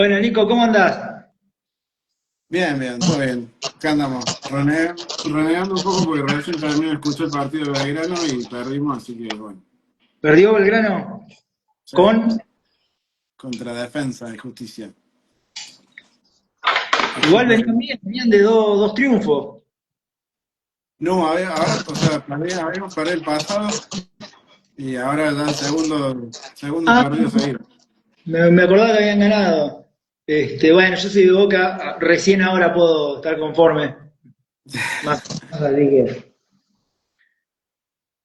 Bueno, Nico, ¿cómo andás? Bien, bien, todo bien. Acá andamos. Renegando un poco porque recién también escuché el partido de Belgrano y perdimos, así que bueno. ¿Perdió Belgrano Sí, con? contra Defensa de Justicia. Así Igual que, venían bien, venían de dos triunfos. no, ahora, o sea, habíamos perdido el pasado y ahora ya el segundo Ah, partido seguido. me acordaba que habían ganado. Bueno, yo soy de Boca, recién ahora puedo estar conforme. Más, así que,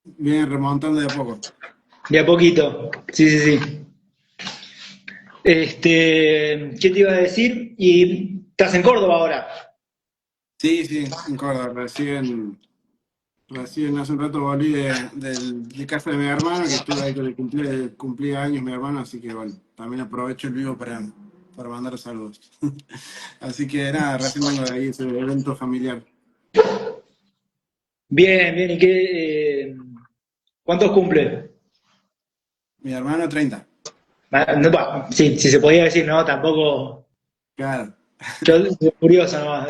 Viene remontando de a poco. de a poquito. Sí, sí, sí. ¿Qué te iba a decir? Y estás en Córdoba ahora. Sí, sí, en Córdoba, recién hace un rato volví de casa de mi hermano, que estuve ahí con cumplía años mi hermano, así que bueno, también aprovecho el vivo para mandar saludos. Así que nada, recién vengo de ahí, ese evento familiar. Bien, bien. ¿Y cuántos cumple? Mi hermano 30. No, sí, si se podía decir, no, tampoco. Claro. Yo soy curioso nomás.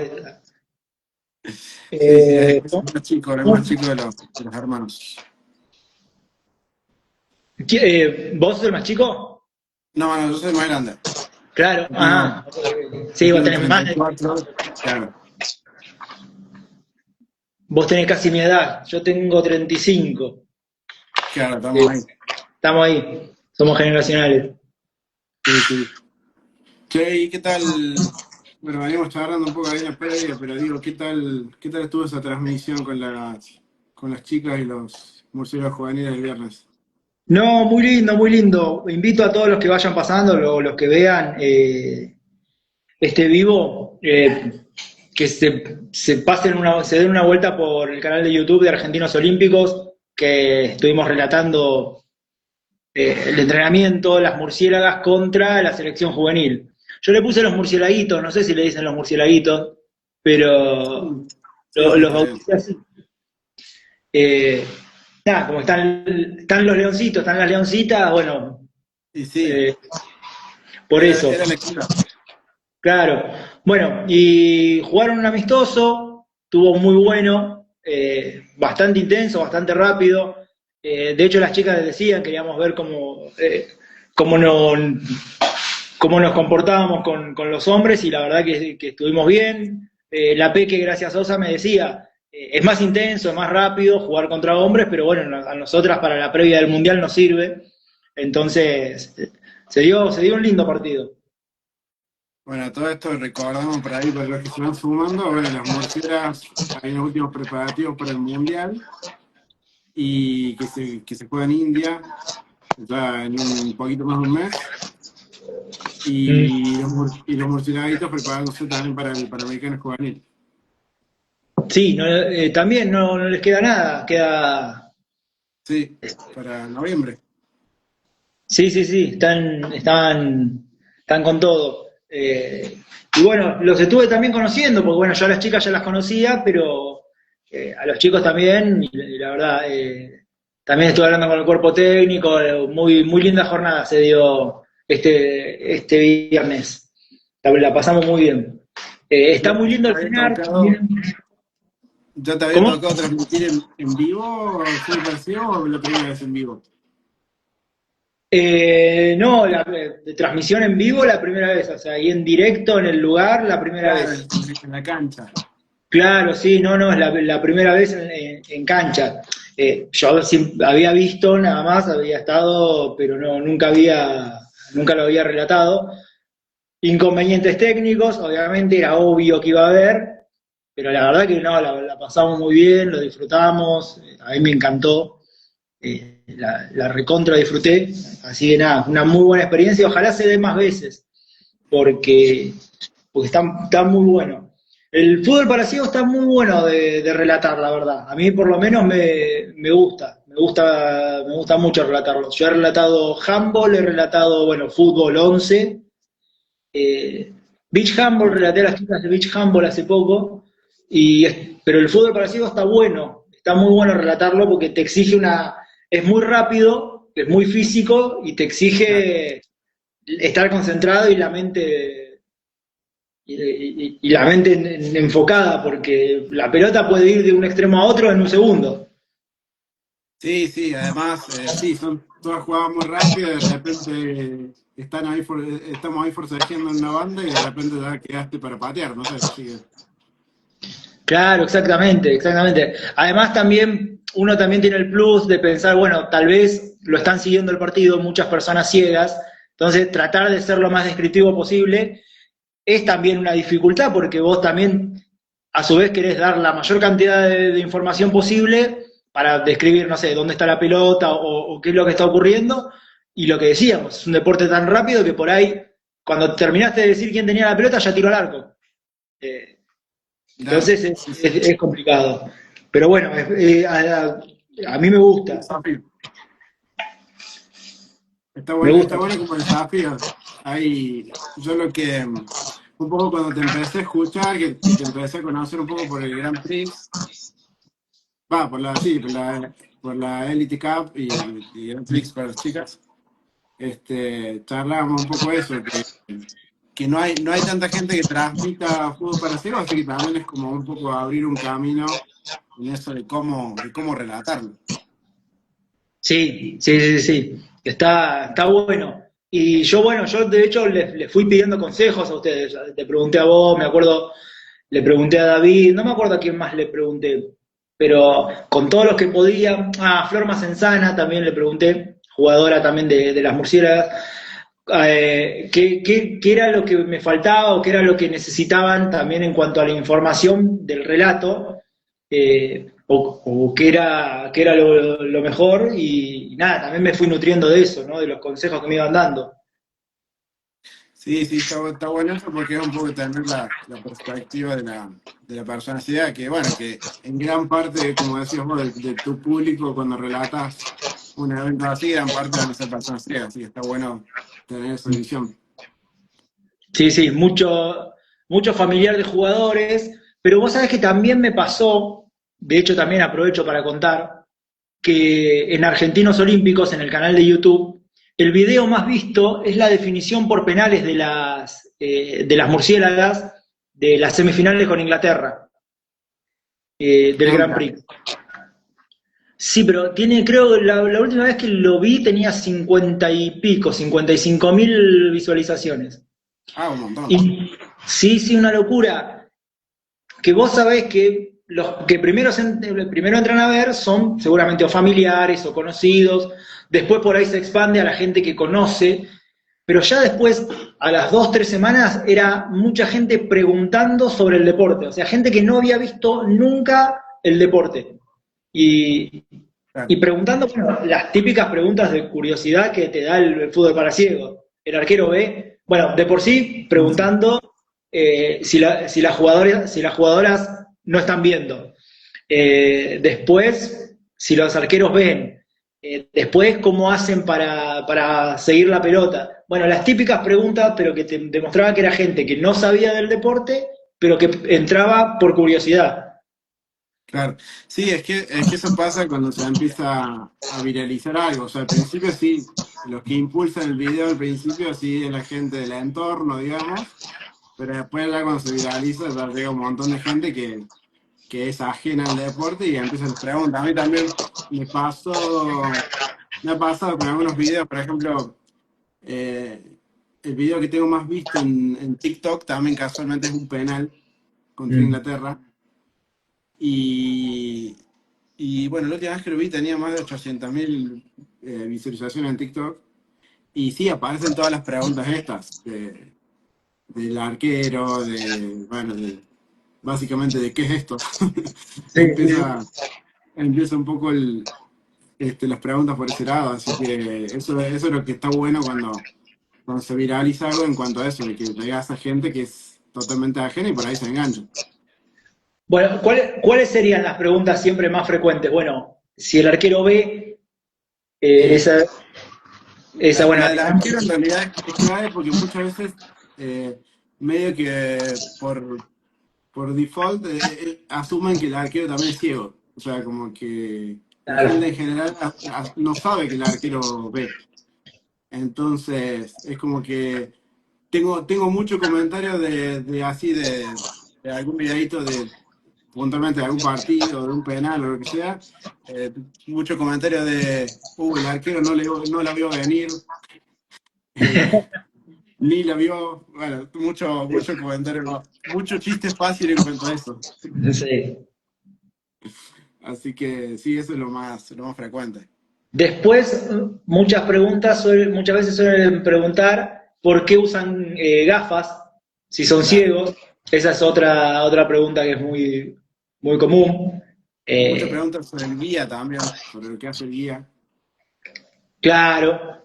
Sí, sí, es ¿Cómo? el más chico de los hermanos. ¿Vos sos el más chico? No, no, yo soy más grande. Claro, Yo tengo, ajá. yo Sí, vos tengo tenés más. 34. Claro, Vos tenés casi mi edad. Yo tengo 35. claro, Eh, estamos ahí. Estamos ahí. Somos generacionales. Sí, sí. Che, ¿y qué tal? Bueno, venimos charlando un poco ahí en la previa, pero digo, ¿qué tal estuvo esa transmisión con las chicas y los murciélagos juveniles el viernes? No, muy lindo, muy lindo. Invito a todos los que vayan pasando, los que vean este vivo, que se den una vuelta por el canal de YouTube de Argentinos Olímpicos, que estuvimos relatando el entrenamiento, las murciélagas contra la selección juvenil. Yo le puse los murciélaguitos, no sé si le dicen los murciélaguitos, pero Sí, sí, sí, los está bien. bauticé así. Eh, Nada, como están los leoncitos, están las leoncitas, bueno, Y sí, eh, por eso. era lectura. Claro. Bueno, y jugaron un amistoso, estuvo muy bueno, bastante intenso, bastante rápido. De hecho, las chicas decían, queríamos ver cómo, no- cómo nos comportábamos con los hombres y la verdad que estuvimos bien. La Peque, gracias a Sosa, me decía, es más intenso, es más rápido jugar contra hombres, pero bueno, a nosotras para la previa del Mundial nos sirve. Entonces, se dio un lindo partido. Bueno, todo esto recordamos por ahí, para los que se van sumando, bueno, las murciélagas hay los últimos preparativos para el Mundial y que se juega en India, ya en un poquito más de un mes. Mm. Y los murciélaguitos preparándose también para el Panamericano Juvenil. Sí, también no les queda nada, queda. Sí, para noviembre. Sí, sí, sí, están con todo. Y bueno, los estuve también conociendo, porque bueno, yo a las chicas ya las conocía, pero a los chicos también, y la verdad, también estuve hablando con el cuerpo técnico, muy, muy linda jornada se dio este viernes. La pasamos muy bien. Está ¿Ya muy lindo te el había cenar tocado, también. ya te había ¿Cómo? tocado transmitir en vivo fútbol parecido o la primera vez en vivo? No, de transmisión en vivo la primera vez, o sea, ahí en directo en el lugar la primera Claro, vez. en la cancha. Claro, sí, no, no, es la primera vez en cancha. Yo había visto nada más, había estado, pero no, nunca lo había relatado. Inconvenientes técnicos, obviamente era obvio que iba a haber, pero la verdad que no, la pasamos muy bien, lo disfrutamos, a mí me encantó. La recontra disfruté, así que nada, una muy buena experiencia, ojalá se dé más veces, porque, porque está muy bueno. El fútbol para ciegos está muy bueno de relatar, la verdad. A mí por lo menos me gusta mucho relatarlo. Yo he relatado handball, he relatado, bueno, fútbol 11, eh, beach handball, relaté a las chicas de beach handball hace poco, pero el fútbol para ciegos está bueno, está muy bueno relatarlo porque es muy rápido, es muy físico y te Claro. exige estar concentrado y la mente enfocada, porque la pelota puede ir de un extremo a otro en un segundo. Sí, sí, además, sí, son todas jugadas muy rápidas, de repente estamos ahí forcejeando en una banda y de repente ya quedaste para patear, no sé, así que, Claro, exactamente, exactamente. Además también, uno también tiene el plus de pensar, bueno, tal vez lo están siguiendo el partido muchas personas ciegas, entonces tratar de ser lo más descriptivo posible es también una dificultad porque vos también a su vez querés dar la mayor cantidad de información posible para describir, no sé, dónde está la pelota o qué es lo que está ocurriendo. Y lo que decíamos, es un deporte tan rápido que por ahí, cuando terminaste de decir quién tenía la pelota, ya tiró al arco. Eh, claro, entonces sí, sí, es complicado. Pero bueno, a mí me gusta. desafío. Me Está gusta. bueno como desafío. Yo lo que, un poco cuando te empecé a escuchar, que te empecé a conocer un poco por el Grand Prix, va, sí, por la Elite Cup y Grand Prix para las chicas, charlábamos un poco eso, que no hay tanta gente que transmita fútbol para ciegos, así que también es como un poco abrir un camino en eso de cómo relatarlo. Sí, sí, sí, sí. Está bueno. Y yo, bueno, yo de hecho les fui pidiendo consejos a ustedes. Te pregunté a vos, me acuerdo, le pregunté a David, no me acuerdo a quién más le pregunté, pero con todos los que podía, a Flor Macenzana también le pregunté, jugadora también de las Murciélagas, qué era lo que me faltaba o qué era lo que necesitaban también en cuanto a la información del relato, o qué era lo mejor, y nada, también me fui nutriendo de eso, ¿no? De los consejos que me iban dando. Sí, sí, está bueno eso porque es un poco tener la perspectiva de la personalidad, que bueno, que en gran parte, como decías vos, de tu público cuando relatas un evento así, gran parte van a ser personas ciegas, así que está bueno tener esa visión. Sí, sí, mucho familiar de jugadores, pero vos sabés que también me pasó, de hecho también aprovecho para contar, que en Argentinos Olímpicos, en el canal de YouTube, el video más visto es la definición por penales de las murciélagas de las semifinales con Inglaterra, del Ah, Grand mira. Prix. Sí, pero tiene, creo, la última vez que lo vi tenía 50 y pico, 55.000 visualizaciones. Ah, un montón. Y sí, sí, una locura. Que vos sabés que los que primero entran a ver son seguramente o familiares o conocidos, después por ahí se expande a la gente que conoce, pero ya después, a las 2, 3 semanas, era mucha gente preguntando sobre el deporte, o sea, gente que no había visto nunca el deporte. Y, y Claro. preguntando, bueno, las típicas preguntas de curiosidad que te da el fútbol para ciegos. El arquero ve, bueno, de por sí, Sí, sí. preguntando si las jugadoras no están viendo. Después, si los arqueros ven. Después, ¿cómo hacen para seguir la pelota? Bueno, las típicas preguntas, pero que te demostraba que era gente que no sabía del deporte, pero que entraba por curiosidad. Claro, sí, es que eso pasa cuando se empieza a viralizar algo. O sea, al principio sí, los que impulsan el video al principio sí es la gente del entorno, digamos, pero después ya cuando se viraliza ya llega un montón de gente que es ajena al deporte y empiezan las preguntas. A mí también me ha pasado con algunos videos, por ejemplo, el video que tengo más visto en TikTok también casualmente es un penal contra Mm. Inglaterra. Y, y bueno, la última vez que lo vi tenía más de 800.000 visualizaciones en TikTok. Y sí, aparecen todas las preguntas estas, del arquero, bueno, básicamente de qué es esto. Sí, sí, sí. empieza, empieza un poco las preguntas por ese lado, así que eso es lo que está bueno cuando se viraliza algo en cuanto a eso, de que llega a esa gente que es totalmente ajena y por ahí se engancha. Bueno, ¿cuáles serían las preguntas siempre más frecuentes? Bueno, si el arquero ve, eh, Eh, esa, esa La buena. del arquero en realidad es clave porque muchas veces eh, medio que por default asumen que el arquero también es ciego. O sea, como que la gente Claro. en general no sabe que el arquero ve. Entonces, es como que tengo mucho comentario de así de algún videito de puntualmente de algún partido, de un penal o lo que sea. eh, Mucho comentario de, el arquero no la vio venir, eh, ni la vio, bueno, mucho comentario, mucho chiste fácil en cuanto a eso. Sí. Así que sí, eso es lo más frecuente. Después, muchas veces suelen preguntar por qué usan gafas si son Claro. ciegos. Esa es otra pregunta que es muy común. Muchas Eh, preguntas sobre el guía también, sobre lo que hace el guía. claro.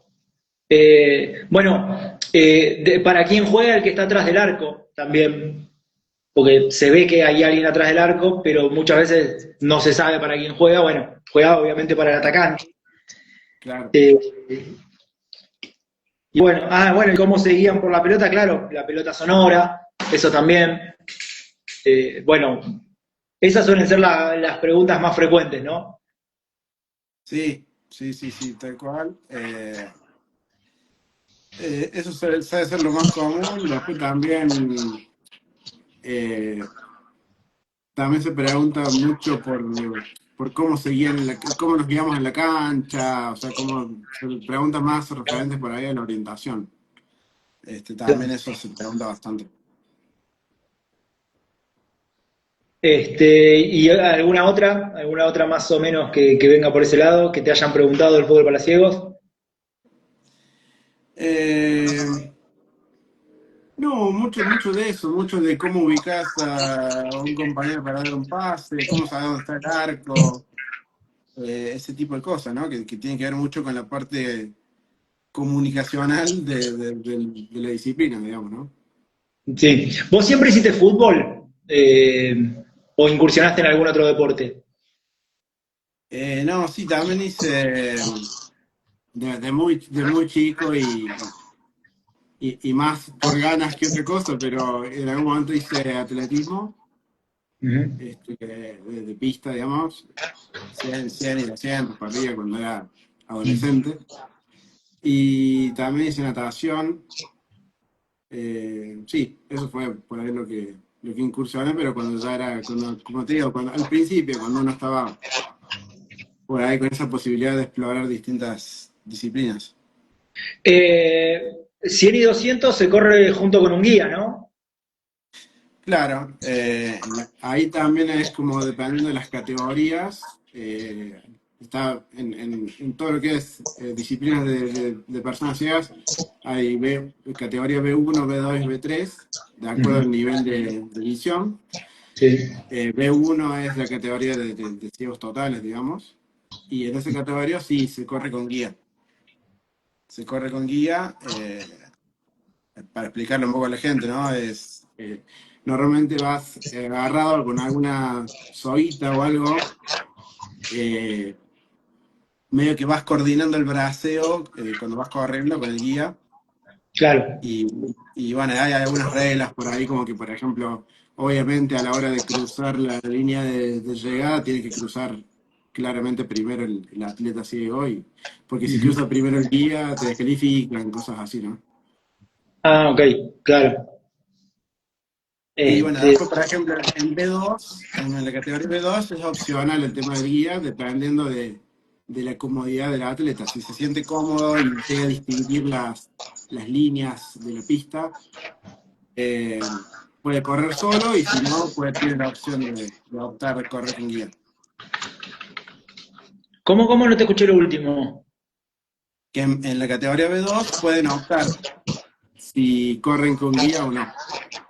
Bueno, para quién juega el que está atrás del arco también, porque se ve que hay alguien atrás del arco, pero muchas veces no se sabe para quién juega. Bueno, juega obviamente para el atacante. Claro. Eh, y bueno, bueno, y cómo se guían por la pelota, claro, la pelota sonora, eso también. Bueno, esas suelen ser las preguntas más frecuentes, ¿no? Sí, sí, sí, sí, tal cual. Eso suele ser lo más común. Después eh, también se pregunta mucho por cómo cómo nos guiamos en la cancha, o sea, cómo se pregunta más referentes por ahí a la orientación. También eso se pregunta bastante. ¿Y alguna otra más o menos que venga por ese lado, que te hayan preguntado del fútbol para ciegos? Eh, no, mucho de eso, mucho de cómo ubicas a un compañero para dar un pase, cómo sabes dónde está el arco, ese tipo de cosas, ¿no? Que tiene que ver mucho con la parte comunicacional de la disciplina, digamos, ¿no? Sí. ¿Vos siempre hiciste fútbol? ¿O incursionaste en algún otro deporte? No, sí, también hice de muy chico y más por ganas que otra cosa, pero en algún momento hice atletismo, Ujú. de pista, digamos, 100 y 200 para arriba cuando era adolescente. Y también hice natación. Sí, eso fue por ahí lo que incursioné, pero cuando ya era, como te digo, al principio, cuando uno estaba por ahí con esa posibilidad de explorar distintas disciplinas. 100 y 200 se corre junto con un guía, ¿no? Claro, ahí también es como dependiendo de las categorías, está en todo lo que es disciplinas de personas ciegas, hay categoría B1, B2 y B3, de acuerdo Ujú. al nivel de visión. Sí. B1 es la categoría de ciegos totales, digamos, y en esa categoría sí se corre con guía. Se corre con guía, para explicarlo un poco a la gente, ¿no? Normalmente vas agarrado con alguna soguita o algo, eh, medio que vas coordinando el braceo cuando vas corriendo con el guía. Claro. Y, y bueno, hay algunas reglas por ahí, como que, por ejemplo, obviamente a la hora de cruzar la línea de llegada, tiene que cruzar claramente primero el atleta ciego, porque si Ujú. cruza primero el guía, te descalifican, cosas así, ¿no? Ok, claro. Y bueno, Este, después, por ejemplo, en B2, en la categoría B2 es opcional el tema del guía, dependiendo de la comodidad del atleta. Si se siente cómodo y llega a distinguir las líneas de la pista, eh, puede correr solo y si no, tiene la opción de optar a correr con guía. ¿cómo no te escuché lo último? Que en la categoría B2 pueden optar si corren con guía o no.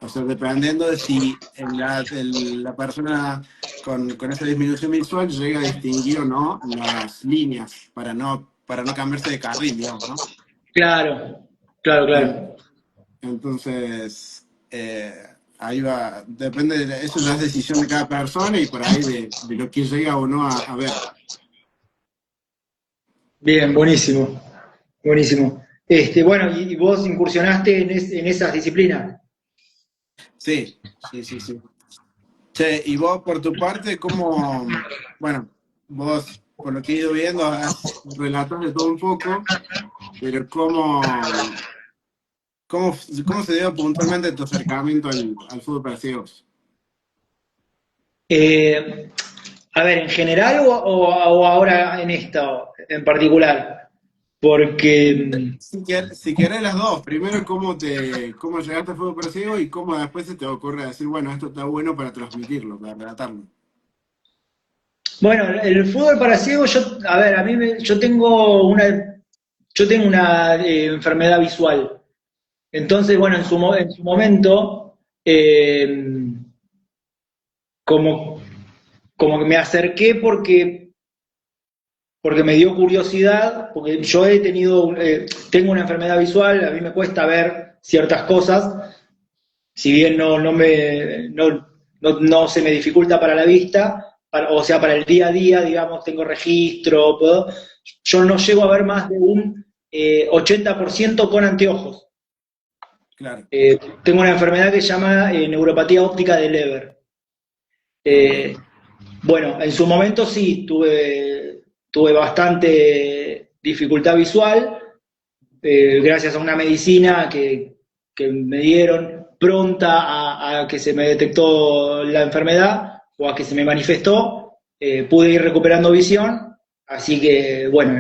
O sea, dependiendo de si la persona con esa disminución visual llega a distinguir o no las líneas para no cambiarse de carril, digamos, ¿no? Claro, claro, En- claro. Entonces, ahí va, depende, eso ya es decisión de cada persona y por ahí de lo que llega o no a ver. Bien, buenísimo, buenísimo. Bueno, y vos incursionaste en esas disciplinas. Sí, sí, sí, sí. Che, y vos por tu parte, bueno, vos por lo que he ido viendo, has relatos de todo un poco. pero ¿cómo, cómo se dio puntualmente tu acercamiento al fútbol para ciegos? Eh, a ver, ¿en general o ahora en esto en particular? Porque, Si querés las dos, primero cómo llegaste al fútbol para ciegos y cómo después se te ocurre decir, bueno, esto está bueno para transmitirlo, para relatarlo. bueno, el fútbol para ciegos, a ver, yo tengo una enfermedad visual. Entonces, bueno, en su momento, como, como que me acerqué porque me dio curiosidad, porque yo tengo una enfermedad visual, a mí me cuesta ver ciertas cosas, si bien no se me dificulta para la vista, o sea, para el día a día, digamos, tengo registro, yo no llego a ver más de un 80% con anteojos. Claro. Tengo una enfermedad que se llama neuropatía óptica de Leber. Ok. Eh, bueno, en su momento sí, tuve bastante dificultad visual, gracias a una medicina que me dieron pronta a que se me detectó la enfermedad o a que se me manifestó, pude ir recuperando visión, así que bueno,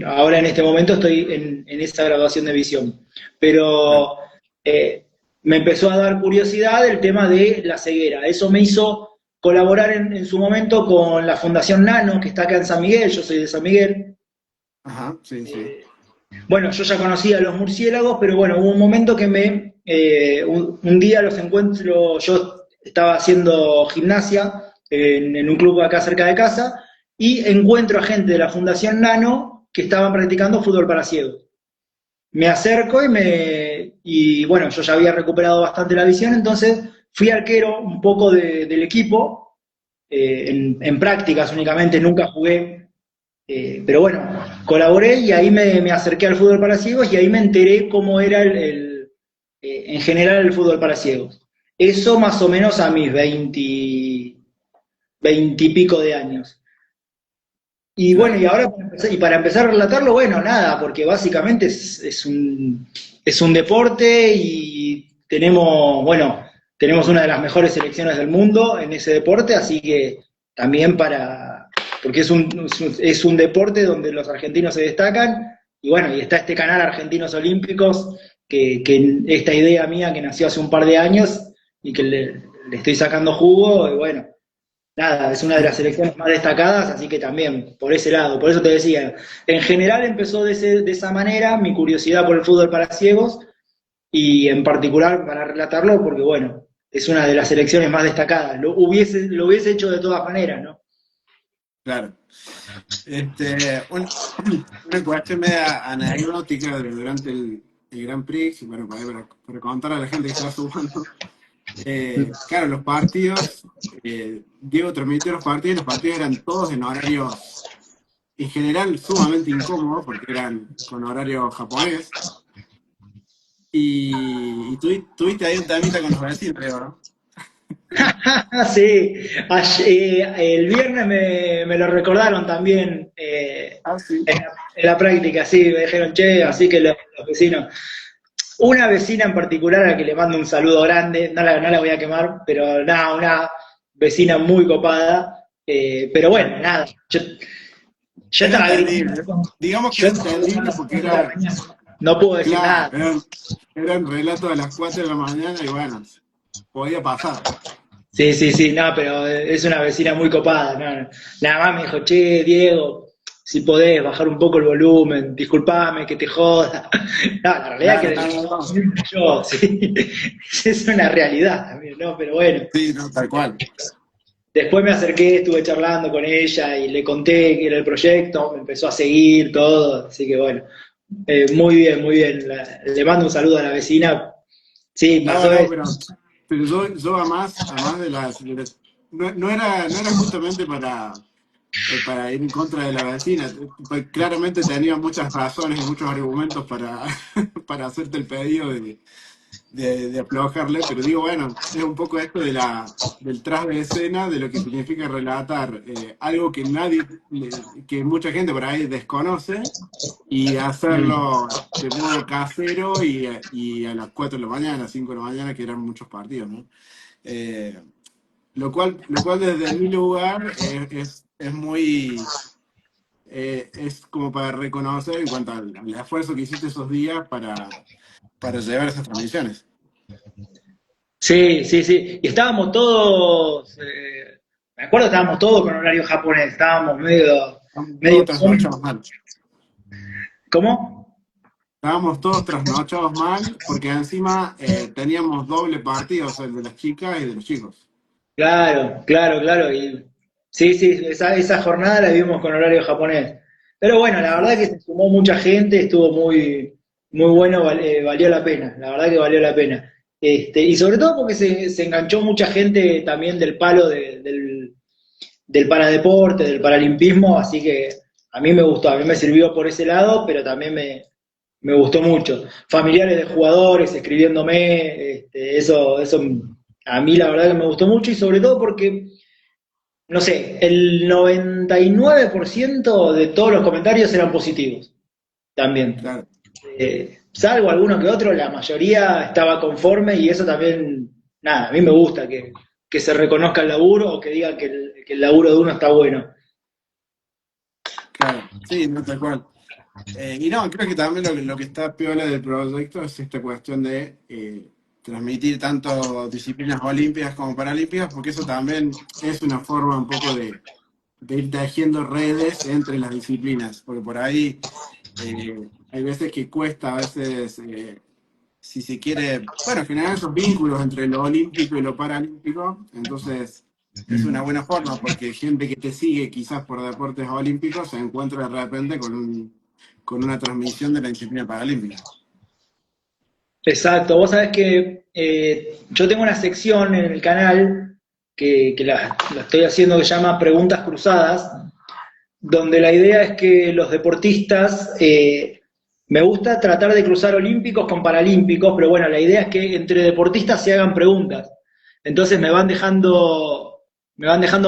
ahora en este momento estoy en esa graduación de visión. Claro. Pero me empezó a dar curiosidad el tema de la ceguera. Eso me hizo colaborar en su momento con la Fundación Nano, que está acá en San Miguel, yo soy de San Miguel. Ajá, sí, sí. Bueno, yo ya conocía a los murciélagos, pero bueno, hubo un momento que un día los encuentro, yo estaba haciendo gimnasia en un club acá cerca de casa, y encuentro a gente de la Fundación Nano que estaban practicando fútbol para ciegos. Me acerco y bueno, yo ya había recuperado bastante la visión, entonces fui arquero un poco del equipo, en prácticas únicamente, nunca jugué, pero bueno, colaboré y ahí me acerqué al fútbol para ciegos y ahí me enteré cómo era en general el fútbol para ciegos. Eso más o menos a mis 20 y pico de años. Y bueno, Claro. y ahora para empezar a relatarlo, bueno, nada, porque básicamente es un deporte y tenemos una de las mejores selecciones del mundo en ese deporte, así que también porque es un deporte donde los argentinos se destacan, y bueno, y está este canal Argentinos Olímpicos, que esta idea mía que nació hace un par de años y que le estoy sacando jugo, y bueno, nada, es una de las selecciones más destacadas, así que también por ese lado, por eso te decía, en general empezó de esa manera mi curiosidad por el fútbol para ciegos y en particular para relatarlo porque bueno, es una de las selecciones más destacadas, lo hubiese hecho de todas maneras, ¿no? Claro. Una cuestión media anecdótica durante el Grand Prix, y bueno, para contar a la gente que está sumando. Claro, los partidos, Diego transmitió los partidos eran todos en horarios, en general, sumamente incómodos, porque eran con horario japonés, y tuviste ahí un temita con los vecinos, creo, ¿no? Sí, el viernes me lo recordaron también Ah, sí. en la práctica, sí, me dijeron, che, así que los vecinos. Una vecina en particular a la que le mando un saludo grande, no la voy a quemar, pero nada, una vecina muy copada, pero bueno, nada, yo Era estaba entendible. gritando, Digamos que yo era estaba gritando a entendible las porque 4 de la mañana, no puedo decir claro, nada. eran relatos a las 4 de la mañana y bueno, podía pasar. Sí, sí, sí, no, pero es una vecina muy copada, no. Nada más me dijo, che, Diego, si podés bajar un poco el volumen, disculpame que te joda. No, la realidad Claro, es no, que no, no. yo, sí, es una realidad también, ¿no? Pero bueno, Sí, no, tal cual. después me acerqué, estuve charlando con ella y le conté que era el proyecto, me empezó a seguir todo, así que bueno, muy bien, muy bien. Le mando un saludo a la vecina. Sí, No, pasó no, eso. pero yo además no era justamente para ir en contra de la vecina. Pues claramente tenía muchas razones y muchos argumentos para, para hacerte el pedido de aflojarle, pero digo, bueno, es un poco esto del tras de escena, de lo que significa relatar algo que que mucha gente por ahí desconoce, y Mm. hacerlo de modo casero y a las 4 de la mañana, 5 de la mañana, que eran muchos partidos, ¿no? Eh, lo cual desde mi lugar es muy, es como para reconocer en cuanto al esfuerzo que hiciste esos días para llevar esas transmisiones. Sí, sí, sí. Y estábamos todos, me acuerdo, estábamos todos con horario japonés, estábamos medio Todos trasnochados mal. ¿Cómo? Estábamos todos trasnochados mal porque encima teníamos doble partido, o sea, el de las chicas y de los chicos. Claro, claro, claro. Y sí, sí, esa jornada la vimos con horario japonés. Pero bueno, la Sí, verdad que se sumó mucha gente, estuvo muy bueno, valió la pena, la verdad que valió la pena. Y sobre todo porque se enganchó mucha gente también del palo del paradeporte, del paralimpismo, así que a mí me gustó, a mí me sirvió por ese lado, pero también me gustó mucho. Familiares de jugadores escribiéndome, eso a mí la verdad que me gustó mucho y sobre todo porque, no sé, el 99% de todos los comentarios eran positivos también. claro. Salvo alguno que otro, la mayoría estaba conforme y eso también, nada, a mí me gusta que se reconozca el laburo o que digan que el laburo de uno está bueno. Claro, sí, no, tal cual. Y no, creo que también lo que está piola del proyecto es esta cuestión de transmitir tanto disciplinas olímpicas como paralímpicas, porque eso también es una forma un poco de ir tejiendo redes entre las disciplinas, porque por ahí hay veces que cuesta, a veces, si se quiere, bueno, generar esos vínculos entre lo olímpico y lo paralímpico, entonces es una buena forma, porque gente que te sigue quizás por deportes olímpicos se encuentra de repente con una transmisión de la disciplina paralímpica. Exacto, vos sabés que yo tengo una sección en el canal que la estoy haciendo que se llama Preguntas Cruzadas, donde la idea es que los deportistas, me gusta tratar de cruzar olímpicos con paralímpicos, pero bueno, la idea es que entre deportistas se hagan preguntas. Entonces me van dejando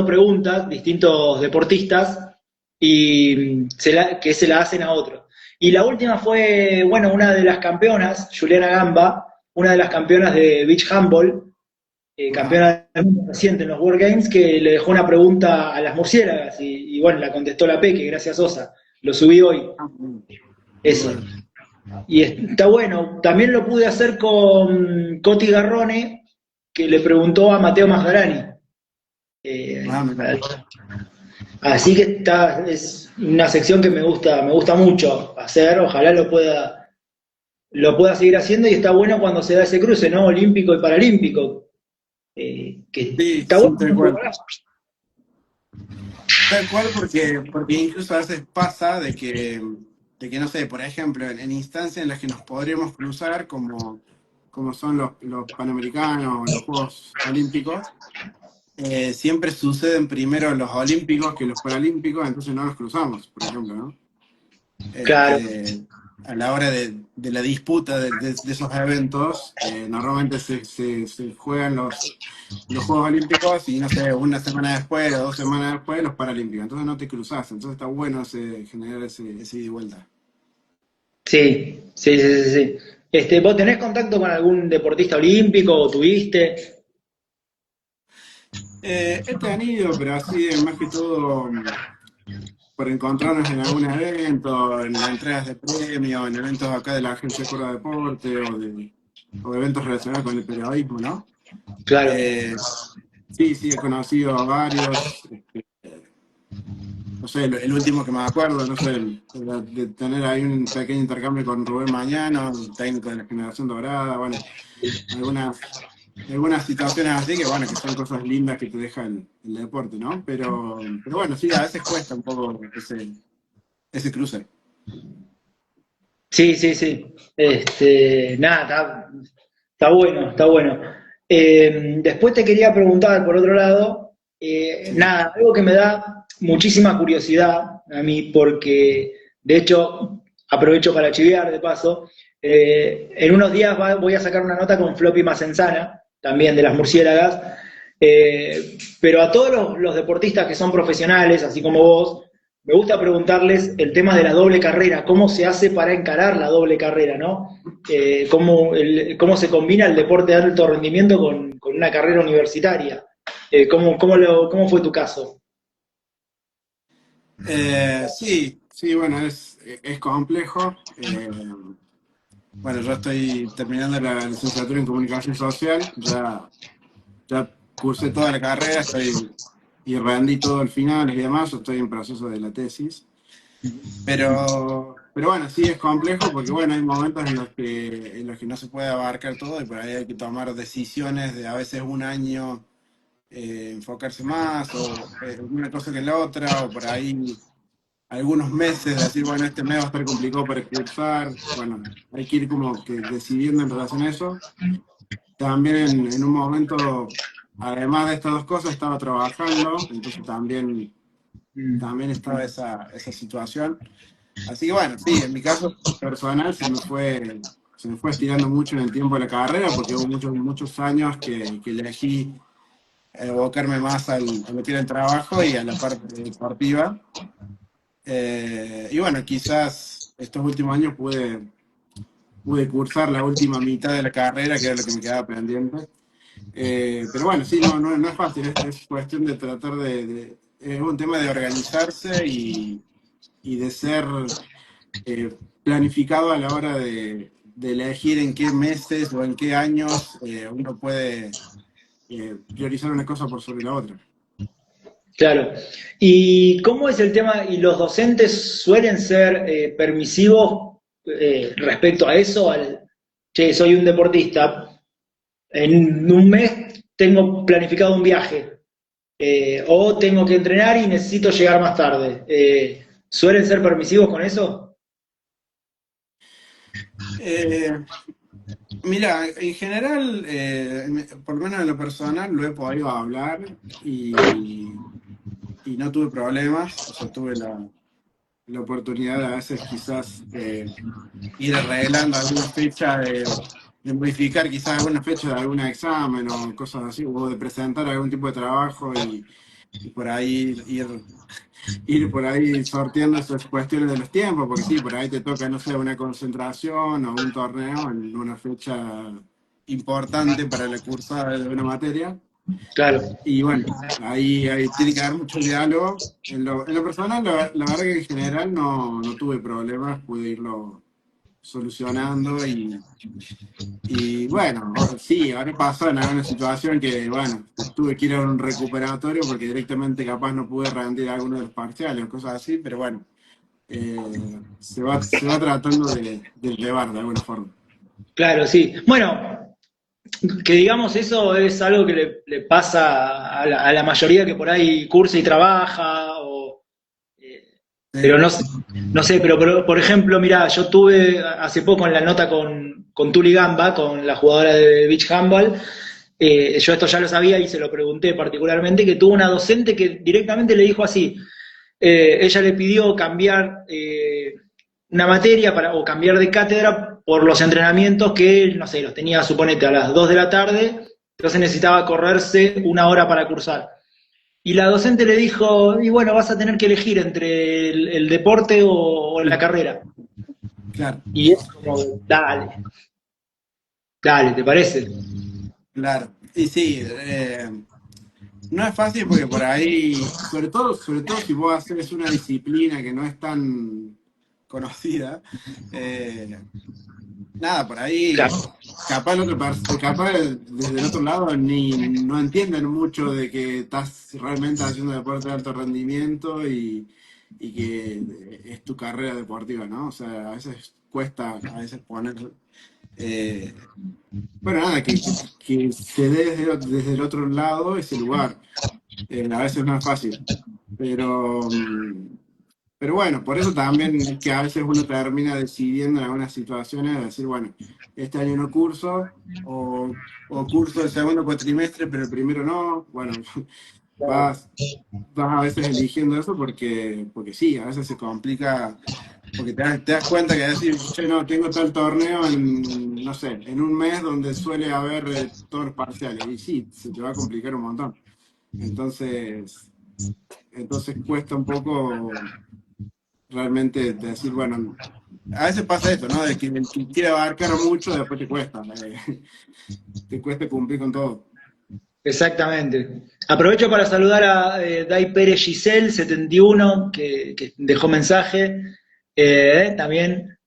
preguntas distintos deportistas y que se la hacen a otros. Y la última fue, bueno, una de las campeonas, Juliana Gamba, una de las campeonas de beach handball, Ajá. campeona del mundo reciente en los World Games, que le dejó una pregunta a las murciélagas y bueno, la contestó la Peque, gracias Sosa. Lo subí hoy, Ah, muy muy eso. bueno. Y está bueno. También lo pude hacer con Coti Garrone, que le preguntó a Mateo Masgarani. Ah, Eh, mira. Así que es una sección que me gusta mucho hacer, ojalá lo pueda seguir haciendo y está bueno cuando se da ese cruce, ¿no? Olímpico y paralímpico. Que Sí, está sí, bueno. tal cual. Tal cual porque incluso a veces pasa de que no sé, por ejemplo, en instancias en las que nos podríamos cruzar, como son los Panamericanos o los Juegos Olímpicos, siempre suceden primero los Olímpicos que los Paralímpicos, entonces no nos cruzamos, por ejemplo, ¿no? Claro, Este, a la hora de la disputa de esos eventos, normalmente se juegan los Juegos Olímpicos y no sé, una semana después o 2 semanas después los Paralímpicos. Entonces no te cruzas, entonces está bueno generar ese ida y vuelta. sí, sí, sí, sí, sí. ¿Vos tenés contacto con algún deportista olímpico o tuviste? He tenido, pero así más que todo por encontrarnos en algún evento, en entregas de premios, en eventos acá de la Agencia de Coro de Deporte o eventos relacionados con el periodismo, ¿no? Claro. Eh, sí, sí, he conocido a varios. No sé, el último que me acuerdo, no sé, de tener ahí un pequeño intercambio con Rubén Mañana, un técnico de la Generación Dorada, bueno, algunas situaciones así que, bueno, que son cosas lindas que te deja el deporte, ¿no? Pero bueno, sí, a veces cuesta un poco ese cruce. Sí, sí, sí. Nada, está bueno, está bueno. Después te quería preguntar, por otro lado, Sí. nada, algo que me da muchísima curiosidad a mí, porque de hecho aprovecho para chiviar de paso. En unos días voy a sacar una nota con Floppy Macenzana, también de las murciélagas, pero a todos los deportistas que son profesionales, así como vos, me gusta preguntarles el tema de la doble carrera, cómo se hace para encarar la doble carrera, ¿no? Cómo se combina el deporte de alto rendimiento con una carrera universitaria. ¿Cómo fue tu caso? Sí, sí, bueno, es complejo. Bueno, yo estoy terminando la licenciatura en comunicación social, ya cursé toda la carrera, y rendí todo al final y demás, yo estoy en proceso de la tesis. Pero bueno, sí es complejo porque bueno, hay momentos en los que no se puede abarcar todo y por ahí hay que tomar decisiones de a veces un año enfocarse más o una cosa que la otra, o por ahí algunos meses decir, bueno, este mes va a estar complicado para cursar. Bueno, hay que ir como que decidiendo en relación a eso. También en un momento, además de estas dos cosas, estaba trabajando, entonces también estaba esa situación. Así que bueno, sí, en mi caso personal se me fue estirando mucho en el tiempo de la carrera porque hubo muchos años que elegí abocarme más a lo que era el trabajo y a la parte deportiva. Y bueno, quizás estos últimos años pude cursar la última mitad de la carrera, que era lo que me quedaba pendiente. Pero bueno, sí, no es fácil, es cuestión de tratar es un tema de organizarse y de ser planificado a la hora de elegir en qué meses o en qué años uno puede priorizar una cosa por sobre la otra. Claro. ¿Y cómo es el tema? ¿Y los docentes suelen ser permisivos respecto a eso? Che, soy un deportista, en un mes tengo planificado un viaje, o tengo que entrenar y necesito llegar más tarde. ¿Suelen ser permisivos con eso? Eh, Mira, en general, por lo menos en lo personal, lo he podido hablar y no tuve problemas, o sea, tuve la oportunidad de a veces quizás ir arreglando alguna fecha, de modificar quizás alguna fecha de algún examen o cosas así, o de presentar algún tipo de trabajo y por ahí ir por ahí sorteando esas cuestiones de los tiempos, porque sí, por ahí te toca, no sé, una concentración o un torneo en una fecha importante para la cursada de una materia. Claro. Y bueno, ahí tiene que haber mucho diálogo. En lo personal, la verdad que en general no tuve problemas, pude irlo solucionando y bueno, sí, ahora pasó en alguna situación que, bueno, tuve que ir a un recuperatorio porque directamente capaz no pude rendir alguno de los parciales o cosas así, pero bueno, se va tratando de llevar de alguna forma. Claro, sí. Bueno, que digamos eso es algo que le pasa a la mayoría que por ahí cursa y trabaja, eh, pero Sí, no sé, pero por ejemplo, mira, yo tuve hace poco en la nota con Tuli Gamba, con la jugadora de beach handball, yo esto ya lo sabía y se lo pregunté particularmente, que tuvo una docente que directamente le dijo así, ella le pidió cambiar una materia o cambiar de cátedra por los entrenamientos que él, no sé, los tenía, suponete, a las 2 de la tarde, entonces necesitaba correrse una hora para cursar. Y la docente le dijo, y bueno, vas a tener que elegir entre el deporte o la carrera. claro, Y es como, dale, dale, ¿te parece? claro. Y sí, no es fácil porque por ahí, sobre todo si vos haces una disciplina que no es tan conocida, eh, nada, por ahí Claro. capaz desde el otro lado ni no entienden mucho de que estás realmente haciendo deporte de alto rendimiento y que es tu carrera deportiva, ¿no? O sea, a veces cuesta, a veces poner, eh, bueno, nada, que se dé desde el otro lado ese lugar. A veces no es fácil, pero, pero bueno, por eso también es que a veces uno termina decidiendo en algunas situaciones decir, bueno, este año no curso, o curso el segundo cuatrimestre, pero el primero no. Bueno, vas, vas a veces eligiendo eso porque sí, a veces se complica Porque te das cuenta que decir, che, no, tengo tal torneo en, no sé, en un mes donde suele haber todos los parciales. Y sí, se te va a complicar un montón. Entonces, entonces cuesta un poco realmente decir, bueno, a veces pasa esto, ¿no? De que el que quiere abarcar mucho, después te cuesta cumplir con todo. Exactamente. Aprovecho para saludar a Dai Pérez Giselle, 71, que dejó mensaje. También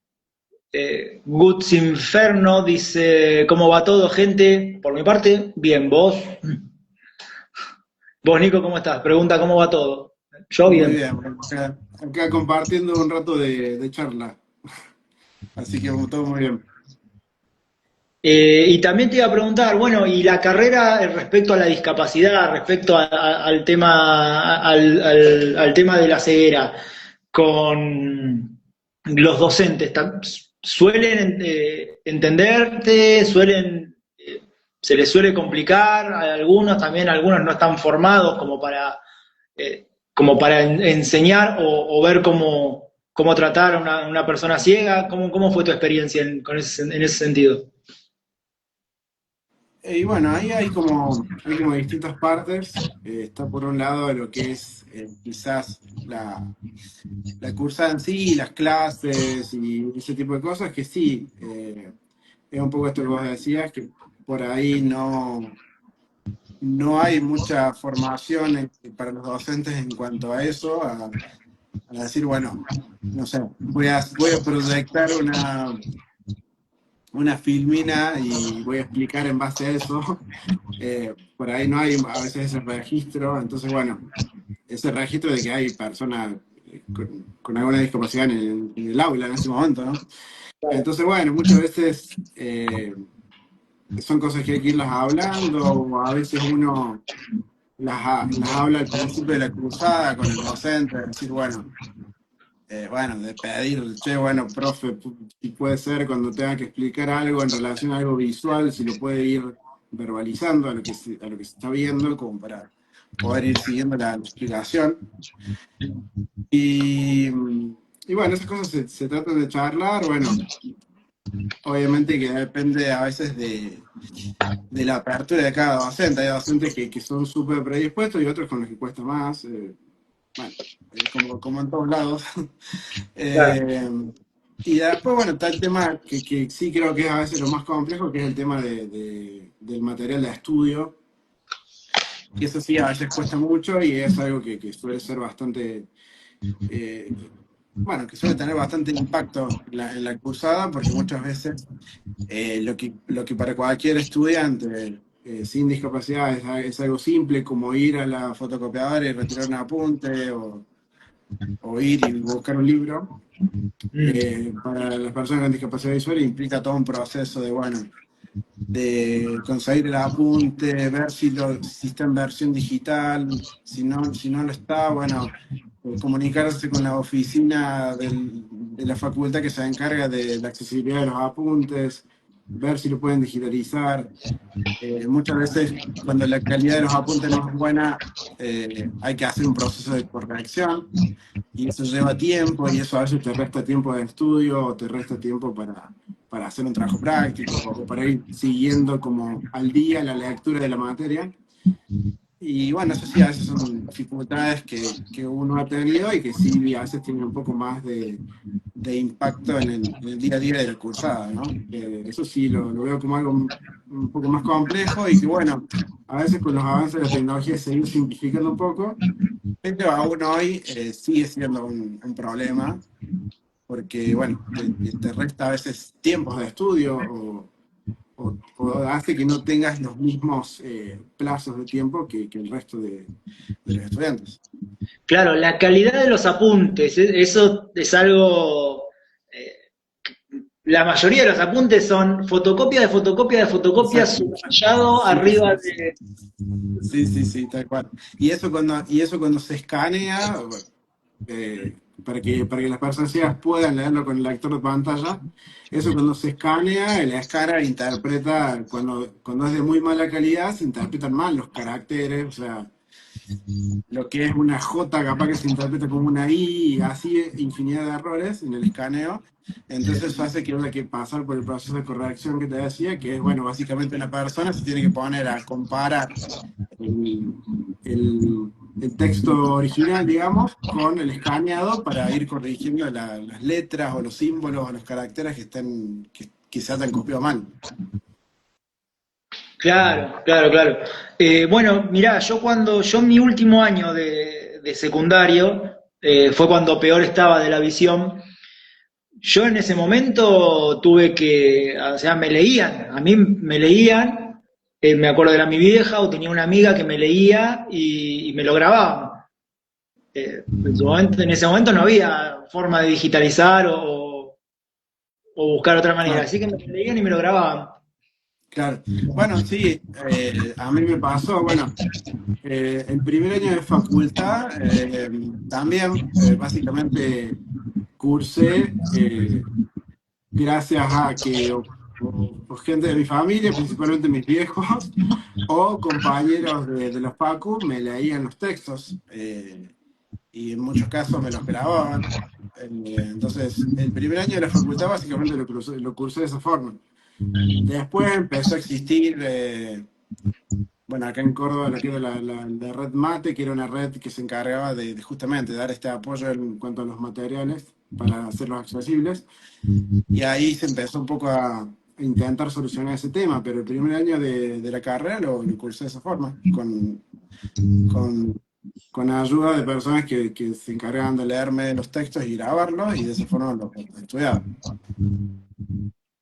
Guts Inferno dice, ¿cómo va todo, gente? Por mi parte, bien, vos. Vos, Nico, ¿cómo estás? Pregunta, ¿cómo va todo? Yo Muy bien. bien, bueno, acá compartiendo un rato de charla. Así que todo muy bien. Y también te iba a preguntar, bueno, y la carrera respecto a la discapacidad, respecto al tema, al tema de la ceguera, con los docentes, ¿suelen entenderte? ¿Se les suele complicar? A algunos también, algunos no están formados como para enseñar o ver cómo tratar a una persona ciega. ¿Cómo fue tu experiencia en ese sentido? Y bueno, ahí hay como distintas partes. Está por un lado lo que es quizás la cursa en sí, las clases y ese tipo de cosas, que sí, es un poco esto que vos decías, que por ahí no hay mucha formación para los docentes en cuanto a eso, a decir, bueno, no sé, voy a proyectar una filmina y voy a explicar en base a eso. Por ahí no hay a veces ese registro, entonces bueno, ese registro de que hay personas con alguna discapacidad en el aula en ese momento, ¿no? Entonces bueno, muchas veces son cosas que hay que irlas hablando, o a veces uno las habla al principio de la cruzada con el docente, decir, bueno, de pedir, che, bueno, profe, si puede ser cuando tenga que explicar algo en relación a algo visual, si lo puede ir verbalizando a lo que se está viendo, como para poder ir siguiendo la explicación. Y, y bueno, esas cosas se tratan de charlar, bueno, obviamente que depende a veces de la apertura de cada docente. Hay docentes que son súper predispuestos y otros con los que cuesta más. Bueno, como en todos lados. Claro. Eh, y después, bueno, está el tema que sí creo que es a veces lo más complejo, que es el tema del material de estudio, que eso sí a veces cuesta mucho y es algo que suele ser bastante, eh, bueno, que suele tener bastante impacto en la cursada, porque muchas veces lo que para cualquier estudiante sin discapacidad es algo simple, como ir a la fotocopiadora y retirar un apunte o ir y buscar un libro. Mm. Para las personas con discapacidad visual implica todo un proceso de, bueno, de conseguir el apunte, ver si está en versión digital, si no lo está, bueno, comunicarse con la oficina de la facultad que se encarga de la accesibilidad de los apuntes, ver si lo pueden digitalizar. Muchas veces cuando la calidad de los apuntes no es buena, hay que hacer un proceso de corrección y eso lleva tiempo y eso a veces te resta tiempo de estudio o te resta tiempo para hacer un trabajo práctico o para ir siguiendo como al día la lectura de la materia. Y bueno, eso sí, a veces son dificultades que uno ha tenido y que sí, a veces tienen un poco más de impacto en el día a día de la cursada, ¿no? Eso sí, lo veo como algo un poco más complejo y que bueno, a veces con los avances de la tecnología se ha ido simplificando un poco, pero aún hoy sigue siendo un problema porque, bueno, te resta a veces tiempos de estudio o hace que no tengas los mismos plazos de tiempo que el resto de los estudiantes. Claro, la calidad de los apuntes, eso es algo. eh, la mayoría de los apuntes son fotocopia de fotocopia de fotocopia, Exacto. subrayado Sí, arriba sí, de. sí, sí, sí, tal cual. Y eso cuando se escanea, para que las personas ciegas puedan leerlo con el lector de pantalla, eso cuando se escanea, el escáner interpreta, cuando es de muy mala calidad, se interpretan mal los caracteres, o sea, lo que es una J capaz que se interpreta como una I, y así infinidad de errores en el escaneo. Entonces eso hace que haya que pasar por el proceso de corrección que te decía, que es, bueno, básicamente una persona se tiene que poner a comparar el, el texto original, digamos, con el escaneado para ir corrigiendo las letras o los símbolos o los caracteres que se hayan copiado mal. Claro, claro, claro. Bueno, mirá, yo en mi último año de secundario, fue cuando peor estaba de la visión. Yo en ese momento tuve que, o sea, me leían, a mí me leían, me acuerdo era mi vieja o tenía una amiga que me leía y me lo grababan. En ese momento no había forma de digitalizar o buscar otra manera, Claro. así que me lo leían y me lo grababan. Claro. Bueno, sí, a mí me pasó, bueno, el primer año de facultad también básicamente cursé gracias a que o gente de mi familia, principalmente mis viejos, o compañeros de los Facu me leían los textos y en muchos casos me los grababan. Entonces, el primer año de la facultad básicamente lo cursé de esa forma. Después empezó a existir, bueno, acá en Córdoba lo que era la red Mate, que era una red que se encargaba de justamente dar este apoyo en cuanto a los materiales para hacerlos accesibles. Y ahí se empezó un poco a intentar solucionar ese tema, pero el primer año de la carrera lo cursé de esa forma, con, con ayuda de personas que se encargaban de leerme los textos y grabarlos, y de esa forma lo estudiaba.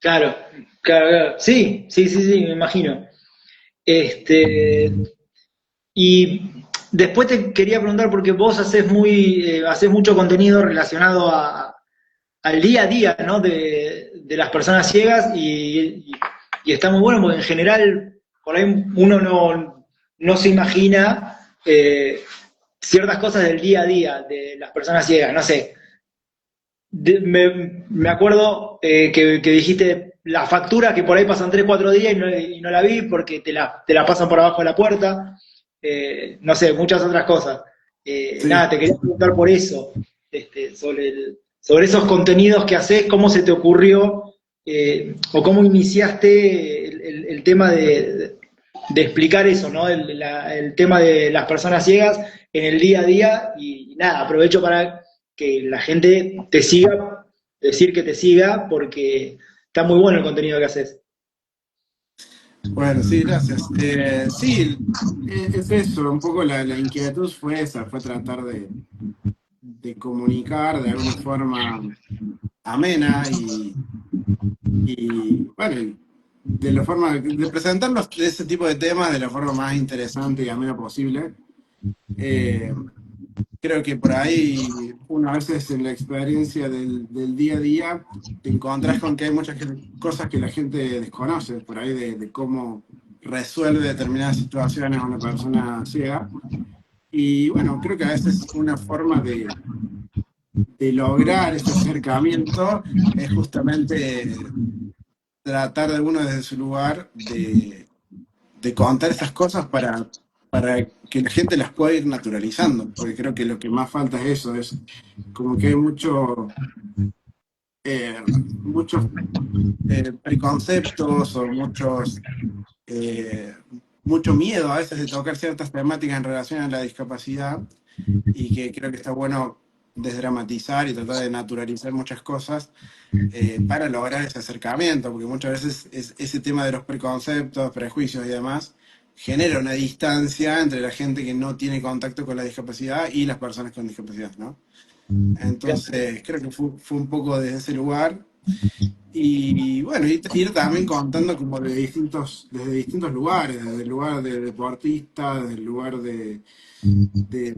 Claro, claro, claro. Sí, sí, sí, sí, me imagino. Este, y después te quería preguntar, porque vos haces mucho contenido relacionado al día a día, ¿no? De las personas ciegas y está muy bueno porque en general por ahí uno no se imagina ciertas cosas del día a día de las personas ciegas, no sé. Me acuerdo que dijiste la factura que por ahí pasan 3 4 días y no la vi porque te la pasan por abajo de la puerta. No sé, muchas otras cosas. Sí. Nada, te quería preguntar por eso, sobre esos contenidos que haces, cómo se te ocurrió o cómo iniciaste el tema de explicar eso, ¿no? El tema de las personas ciegas en el día a día y nada, aprovecho para que la gente te siga, decir que te siga, porque está muy bueno el contenido que haces. Bueno, sí, gracias. Sí, es eso, un poco la inquietud fue esa, fue tratar de comunicar de alguna forma amena y, bueno, de la forma de presentar ese tipo de temas de la forma más interesante y amena posible. Eh, Creo que por ahí uno a veces en la experiencia del día a día te encontrás con que hay muchas cosas que la gente desconoce, por ahí de cómo resuelve determinadas situaciones una persona ciega. Y bueno, creo que a veces una forma de lograr ese acercamiento es justamente tratar de uno desde su lugar de contar esas cosas para que la gente las pueda ir naturalizando, porque creo que lo que más falta es eso, es como que hay eh, muchos preconceptos o eh, mucho miedo a veces de tocar ciertas temáticas en relación a la discapacidad, y que creo que está bueno desdramatizar y tratar de naturalizar muchas cosas para lograr ese acercamiento, porque muchas veces ese tema de los preconceptos, prejuicios y demás genera una distancia entre la gente que no tiene contacto con la discapacidad y las personas con discapacidad, ¿no? Entonces, creo que fue un poco desde ese lugar. Y bueno, ir también contando como desde distintos lugares, desde el lugar de deportista, desde el lugar de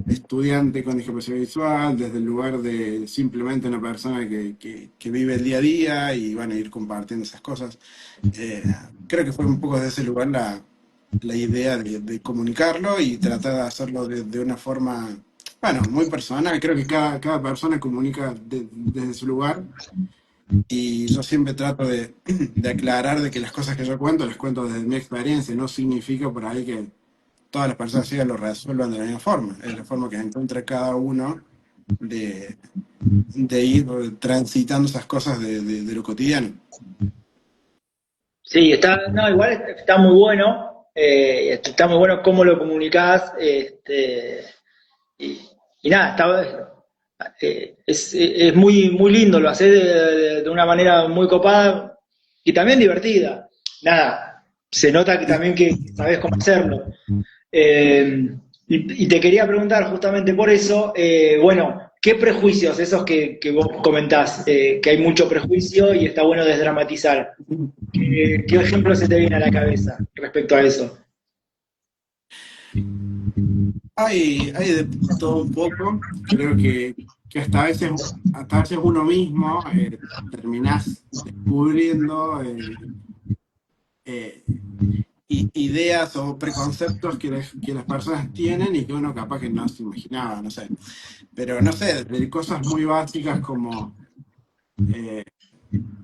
estudiante con discapacidad visual, desde el lugar de simplemente una persona que vive el día a día, y bueno, ir compartiendo esas cosas. Eh, Creo que fue un poco desde ese lugar la idea de comunicarlo y tratar de hacerlo de una forma, bueno, muy personal. Creo que cada persona comunica desde su lugar, y yo siempre trato de aclarar de que las cosas que yo cuento las cuento desde mi experiencia. No significa por ahí todas las personas ciegas lo resuelvan de la misma forma. Es la forma que encuentra cada uno de, de ir transitando esas cosas de lo cotidiano. Sí, está, no, igual está muy bueno, está muy bueno cómo lo comunicás, y, y nada, es muy, muy lindo, lo haces de una manera muy copada y también divertida. Nada, se nota que también que sabés cómo hacerlo. Eh, y te quería preguntar justamente por eso, bueno, ¿qué prejuicios, esos que vos comentás, que hay mucho prejuicio y está bueno desdramatizar? ¿Qué ejemplo se te viene a la cabeza respecto a eso? Hay de todo un poco, creo que hasta a veces uno mismo terminás descubriendo eh, ideas o preconceptos que las personas tienen y que uno capaz que no se imaginaba, no sé. Pero no sé, de cosas muy básicas como eh,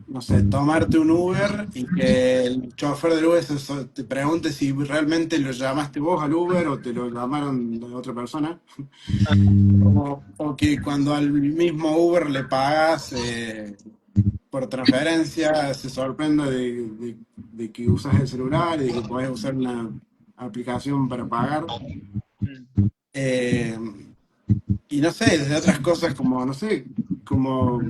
no sé, tomarte un Uber y que el chofer del Uber te pregunte si realmente lo llamaste vos al Uber o te lo llamaron de otra persona. O que cuando al mismo Uber le pagas por transferencia, se sorprende de que usas el celular y de que podés usar una aplicación para pagar. Eh, y no sé, desde otras cosas como, no sé, como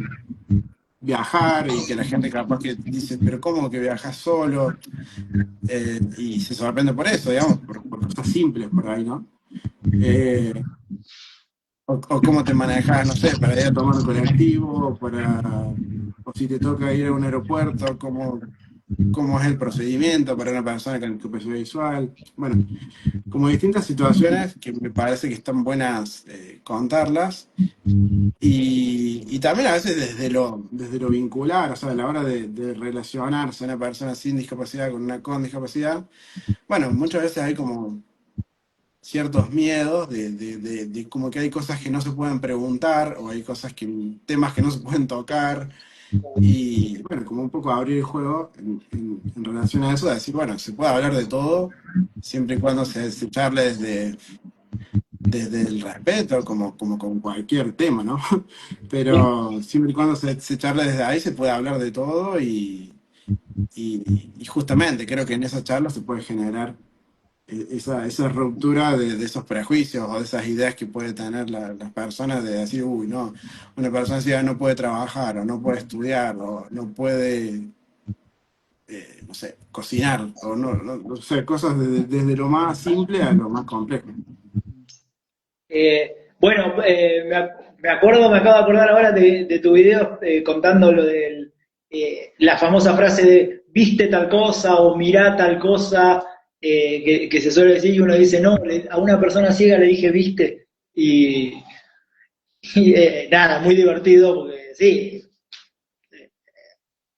viajar y que la gente capaz que dice, pero ¿cómo que viajas solo? Y se sorprende por eso, digamos, por cosas simples por ahí, ¿no? Eh, o cómo te manejas, no sé, para ir a tomar un colectivo, o si te toca ir a un aeropuerto, cómo es el procedimiento para una persona con discapacidad visual. Bueno, como distintas situaciones que me parece que están buenas contarlas. Y también a veces desde lo vincular, o sea, a la hora de relacionarse una persona sin discapacidad con una con discapacidad, bueno, muchas veces hay como ciertos miedos de como que hay cosas que no se pueden preguntar o hay temas que no se pueden tocar y bueno, como un poco abrir el juego en relación a eso, de decir, bueno, se puede hablar de todo siempre y cuando se charle desde el respeto, como con cualquier tema, ¿no? Pero siempre y cuando se charle desde ahí se puede hablar de todo y justamente creo que en esa charla se puede generar esa ruptura de esos prejuicios o de esas ideas que puede tener las personas de decir, uy, no, una persona ciega no puede trabajar o no puede estudiar o no puede, no sé, cocinar o no sé, cosas desde lo más simple a lo más complejo. Bueno, me acuerdo, me acabo de acordar ahora de tu video contando lo de la famosa frase de viste tal cosa o mirá tal cosa, que se suele decir y uno dice, no, a una persona ciega le dije viste y, nada, muy divertido porque sí,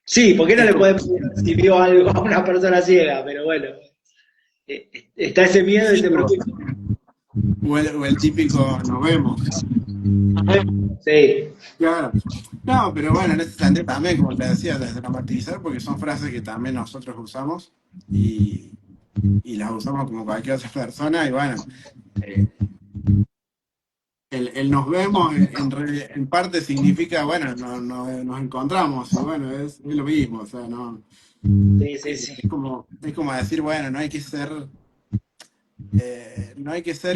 sí, ¿por qué no Es le como, puede preguntar si vio algo a una persona ciega? Pero bueno, está ese miedo y sí, ese prejuicio. o el típico nos vemos. Sí. Claro. No, pero bueno, en ese sentido también, como te decía, desdramatizar, porque son frases que también nosotros usamos y, y las usamos como cualquier otra persona, y bueno, eh, el nos vemos en parte significa, bueno, nos encontramos, y bueno, es lo mismo, o sea, no, Sí, sí, sí. es como decir, bueno, no hay que ser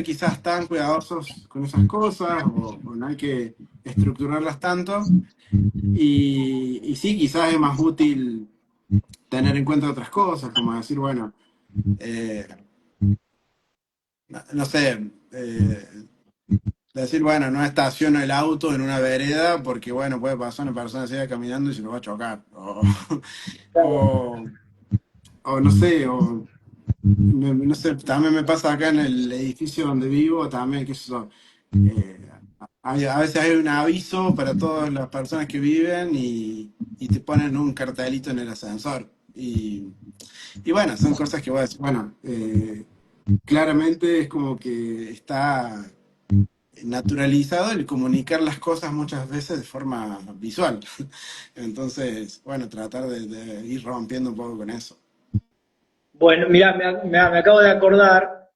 quizás tan cuidadosos con esas cosas, o no hay que estructurarlas tanto. Y sí, quizás es más útil tener en cuenta otras cosas, como decir, bueno, eh, no sé, decir, bueno, no estaciono el auto en una vereda porque, bueno, puede pasar una persona ciega caminando y se lo va a chocar. O, o no sé, no sé, también me pasa acá en el edificio donde vivo, también, qué sé yo, eh, a veces hay un aviso para todas las personas que viven y te ponen un cartelito en el ascensor. Y bueno, son cosas que voy a decir, bueno, claramente es como que está naturalizado el comunicar las cosas muchas veces de forma visual. Entonces, bueno, tratar de ir rompiendo un poco con eso. Bueno, mira, me acabo de acordar.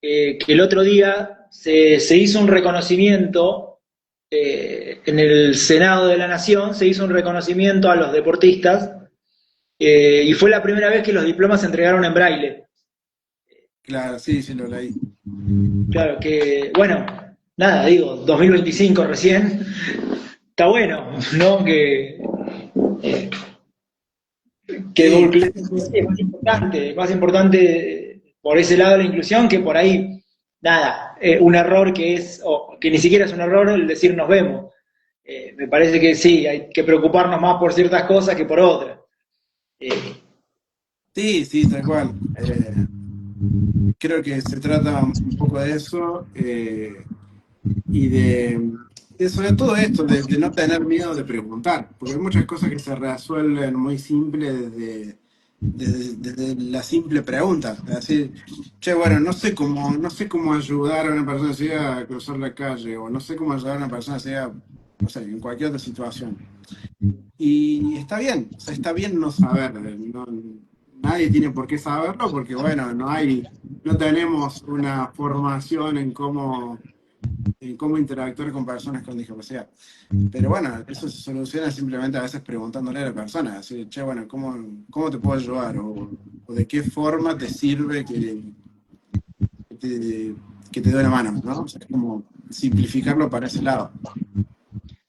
que el otro día se hizo un reconocimiento en el Senado de la Nación, se hizo un reconocimiento a los deportistas y fue la primera vez que los diplomas se entregaron en braille. Claro, sí, sí lo leí. Claro que, bueno, nada, digo, 2025 recién, está bueno, ¿no? Eh, Sí, es más importante por ese lado la inclusión que por ahí, nada, un error que es, o que ni siquiera es un error el decir nos vemos. Me parece que sí, hay que preocuparnos más por ciertas cosas que por otras. Eh, sí, sí, tal cual. Creo que se trata un poco de eso y de sobre todo esto, de no tener miedo de preguntar, porque hay muchas cosas que se resuelven muy simples desde la simple pregunta. Es decir, che, bueno, no sé cómo ayudar a una persona ciega a cruzar la calle, o no sé cómo ayudar a una persona ciega, no sé, en cualquier otra situación. Y está bien, o sea, está bien no saber, nadie tiene por qué saberlo porque, bueno, no tenemos una formación en cómo interactuar con personas con discapacidad. Pero bueno, eso se soluciona simplemente a veces preguntándole a la persona, así, che, bueno, ¿cómo te puedo ayudar? O de qué forma te sirve que te, que te dé una mano, ¿no? O sea, es como simplificarlo para ese lado.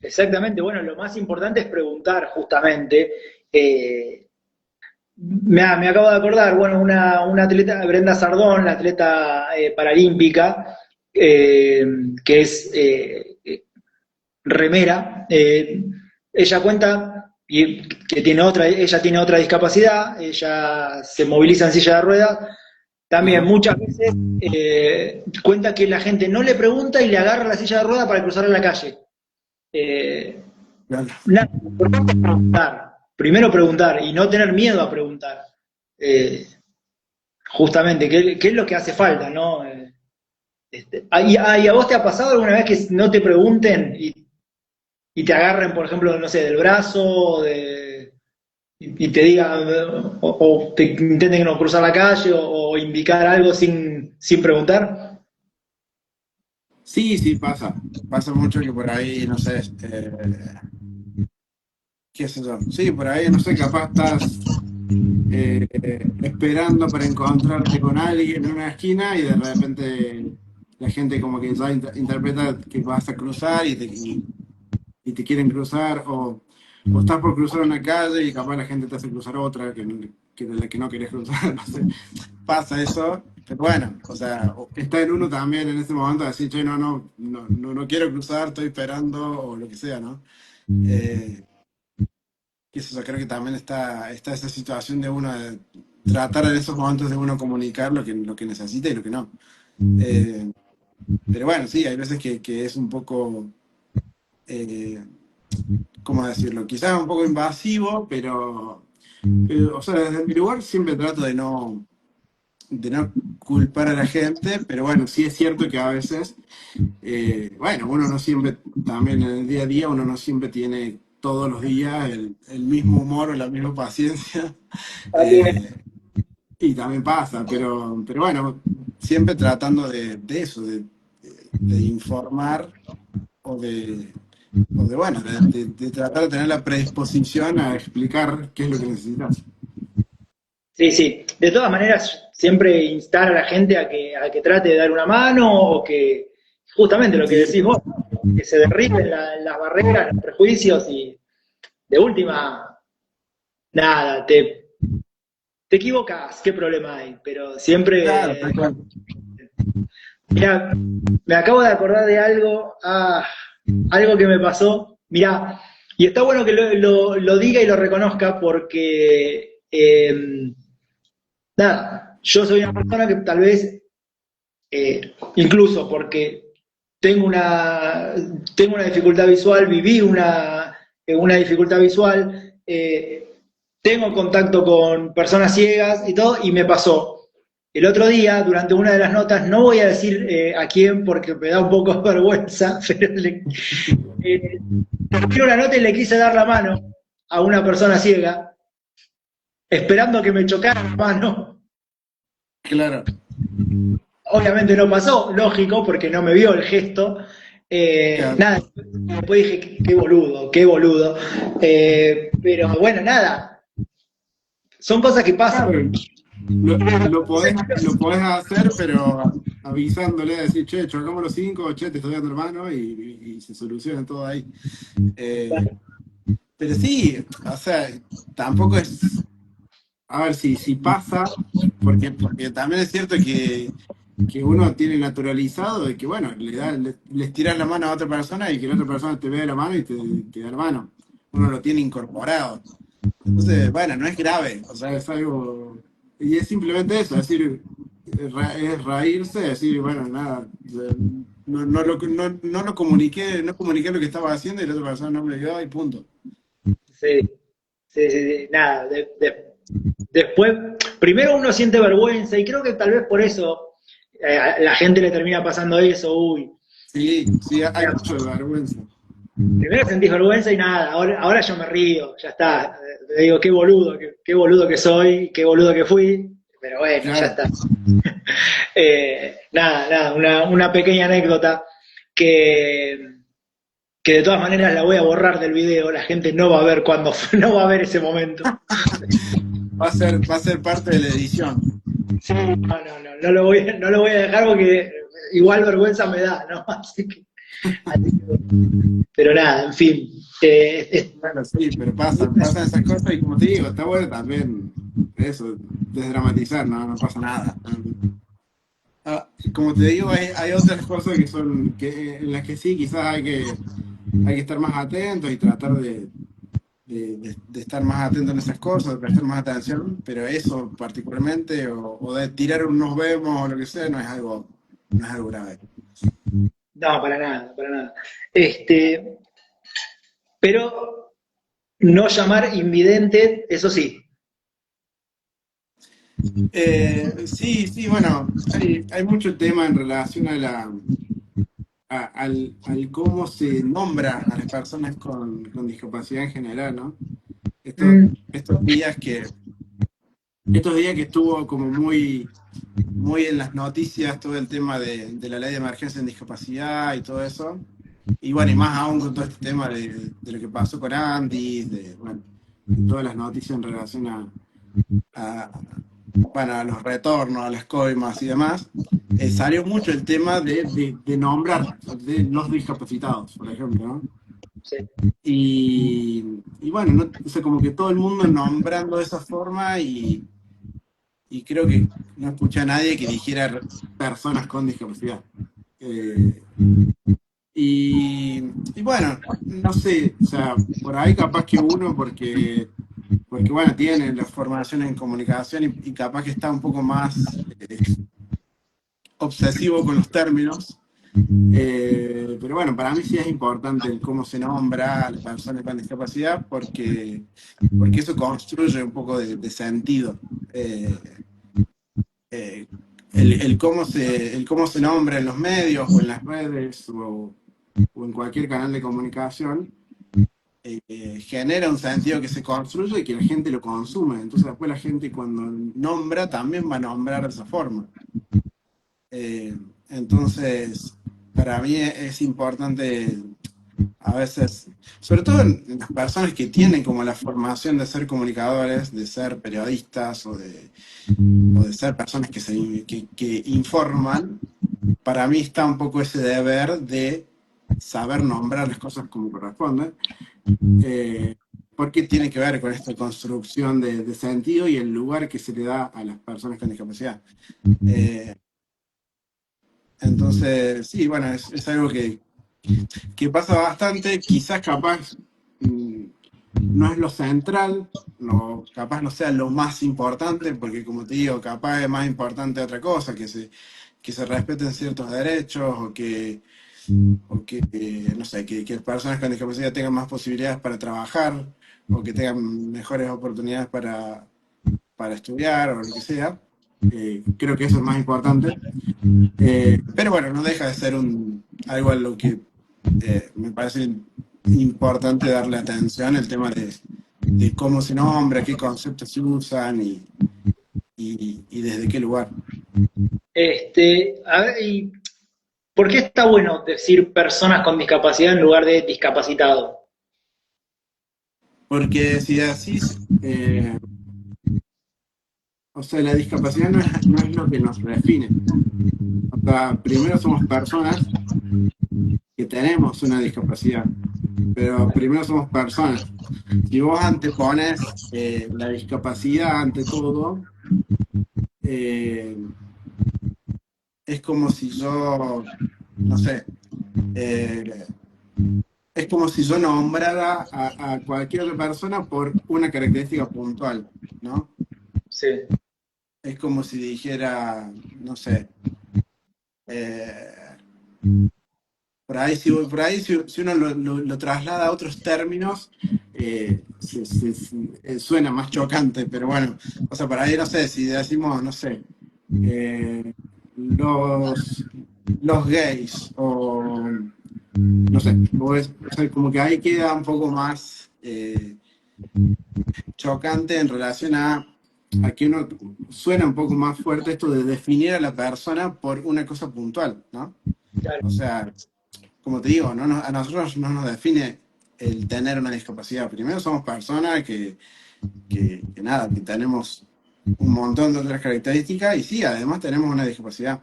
Exactamente, bueno, lo más importante es preguntar justamente. Eh, me acabo de acordar, bueno, una atleta, Brenda Sardón, la atleta paralímpica, eh, que es remera, ella cuenta que ella tiene otra discapacidad, ella se moviliza en silla de ruedas, también Ajá, muchas veces cuenta que la gente no le pregunta y le agarra la silla de ruedas para cruzar la calle. Eh, claro. Nada, lo importante es preguntar. Primero preguntar y no tener miedo a preguntar. Eh, Justamente, ¿qué es lo que hace falta, no? ¿Y a vos te ha pasado alguna vez que no te pregunten y te agarren, por ejemplo, no sé, del brazo y te digan, o te intenten no cruzar la calle o indicar algo sin preguntar? Sí, sí, pasa. Pasa mucho que por ahí, no sé, qué sé yo. Sí, por ahí, no sé, capaz estás esperando para encontrarte con alguien en una esquina y de repente la gente como que ya interpreta que vas a cruzar y te quieren cruzar o estás por cruzar una calle y capaz la gente te hace cruzar otra que de la que no querés cruzar, no sé. Pasa eso, pero bueno, o sea, está en uno también en ese momento de decir, che, no quiero cruzar, estoy esperando o lo que sea, ¿no? Eh, y eso yo creo que también está esa situación de uno de tratar en esos momentos de uno comunicar lo que necesita y lo que no. Eh, pero bueno, sí, hay veces que es un poco, eh, ¿cómo decirlo? Quizás un poco invasivo, pero, o sea, desde mi lugar siempre trato de no culpar a la gente, pero bueno, sí es cierto que a veces, bueno, uno no siempre, también en el día a día, uno no siempre tiene todos los días el mismo humor o la misma paciencia, eh, y también pasa, pero bueno, siempre tratando de eso, de informar o bueno, de tratar de tener la predisposición a explicar qué es lo que necesitas. Sí, sí. De todas maneras, siempre instar a la gente a que trate de dar una mano o que, justamente lo que Sí, decís vos, que se derriben las barreras, los prejuicios y de última, nada, te equivocas, qué problema hay, pero claro, siempre, tal cual. mira, me acabo de acordar de algo, algo que me pasó, mira, y está bueno que lo diga y lo reconozca porque, nada, yo soy una persona que tal vez incluso porque tengo una, tengo una dificultad visual, viví una dificultad visual, tengo contacto con personas ciegas y todo, y me pasó. El otro día, durante una de las notas, no voy a decir a quién porque me da un poco de vergüenza, pero eh, terminé una nota y le quise dar la mano a una persona ciega, esperando que me chocara la mano. Claro. obviamente no pasó, lógico, porque no me vio el gesto. Claro. Nada, después dije, qué boludo, qué boludo. Pero bueno, nada, son cosas que pasan. Claro, lo podés hacer, pero avisándole, decir, che, chocamos los cinco, che, te estoy dando hermano, y se soluciona todo ahí. Eh, pero sí, o sea, tampoco es, a ver si pasa, porque también es cierto que uno tiene naturalizado de que, bueno, les tiras la mano a otra persona y que la otra persona te vea la mano y te da la mano. Uno lo tiene incorporado. Entonces, bueno, no es grave, o sea, es algo. Y es simplemente eso, es decir, es reírse, decir, bueno, nada, no lo comuniqué, no comuniqué lo que estaba haciendo y la otra persona no me dio y punto. Sí, sí, sí, sí, nada, después, primero uno siente vergüenza y creo que tal vez por eso a la gente le termina pasando eso, uy. Sí, sí, hay mucho de vergüenza. Primero sentís vergüenza y nada, ahora yo me río, ya está. Te digo, qué boludo que soy, qué boludo que fui, pero bueno, ya Claro. está. Nada, una pequeña anécdota que, que de todas maneras la voy a borrar del video, la gente no va a ver cuando, no va a ver ese momento. Va a ser parte de la edición. No lo voy a dejar porque igual vergüenza me da, ¿no? Pero nada, en fin. Bueno, sí, pero pasan esas cosas y como te digo, está bueno también eso, desdramatizar, no pasa nada. Como te digo, hay otras cosas en las que sí, quizás hay que estar más atentos y tratar de estar más atento en esas cosas, de prestar más atención, pero eso particularmente, o de tirar un nos vemos o lo que sea, no es algo grave. No, para nada, para nada. Este, pero no llamar invidente, eso sí. Sí, sí, bueno, hay mucho tema en relación al cómo se nombra a las personas con discapacidad en general, ¿no? Estos, Mm, estos días que, estos días que estuvo como muy en las noticias todo el tema de la ley de emergencia en discapacidad y todo eso. Y bueno, y más aún con todo este tema de lo que pasó con Andy, bueno, todas las noticias en relación a, bueno, a los retornos, a las coimas y demás, salió mucho el tema de nombrar de los discapacitados, por ejemplo, ¿no? sí. Y bueno, o sea, como que todo el mundo nombrando de esa forma y creo que no escuché a nadie que dijera personas con discapacidad. Eh, y bueno, no sé, o sea, por ahí capaz que uno, porque bueno, tiene la formación en comunicación y capaz que está un poco más obsesivo con los términos. Pero bueno, para mí sí es importante el cómo se nombra a las personas con discapacidad porque eso construye un poco de sentido. Eh, eh, el cómo se nombra en los medios o en las redes o en cualquier canal de comunicación genera un sentido que se construye y que la gente lo consume. Entonces después la gente cuando nombra también va a nombrar de esa forma. Eh, entonces, para mí es importante a veces, sobre todo en las personas que tienen como la formación de ser comunicadores, de ser periodistas o de ser personas que informan, para mí está un poco ese deber de saber nombrar las cosas como corresponden, eh, porque tiene que ver con esta construcción de sentido y el lugar que se le da a las personas con discapacidad. Eh, entonces, sí, bueno, es algo que pasa bastante, quizás capaz mm, no es lo central, capaz no sea lo más importante, porque como te digo, capaz es más importante otra cosa, que se respeten ciertos derechos o que no sé, que personas con discapacidad tengan más posibilidades para trabajar o que tengan mejores oportunidades para estudiar o lo que sea. Creo que eso es más importante. Pero bueno, no deja de ser algo a lo que me parece importante darle atención, el tema de cómo se nombra, qué conceptos se usan y desde qué lugar. A ver, ¿y por qué está bueno decir personas con discapacidad en lugar de discapacitado? Porque si decís, o sea, la discapacidad no es lo que nos define. O sea, primero somos personas que tenemos una discapacidad, pero primero somos personas. Si vos antepones la discapacidad ante todo, eh, es como si yo, no sé, eh, es como si yo nombrara a cualquier otra persona por una característica puntual, ¿no? Sí, Es como si dijera, no sé, eh, por ahí si uno lo traslada a otros términos, suena más chocante, pero bueno, o sea, por ahí no sé, si decimos, no sé, eh, los, los gays, o no sé, o sea, como que ahí queda un poco más chocante en relación a que uno suena un poco más fuerte esto de definir a la persona por una cosa puntual, ¿no? O claro, sea, como te digo, a nosotros no nos define el tener una discapacidad. Primero somos personas que nada, que tenemos un montón de otras características y sí, además tenemos una discapacidad.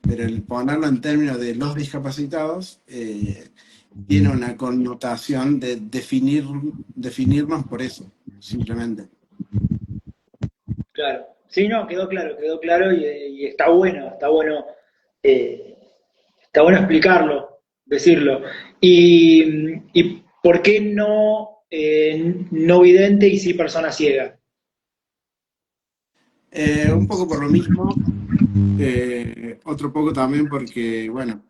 Pero el ponerlo en términos de los discapacitados tiene una connotación de definirnos por eso, simplemente. claro. Sí, no, quedó claro y eh, está bueno explicarlo, decirlo. ¿Y por qué no, no vidente y sí persona ciega? Un poco por lo mismo, otro poco también porque, bueno,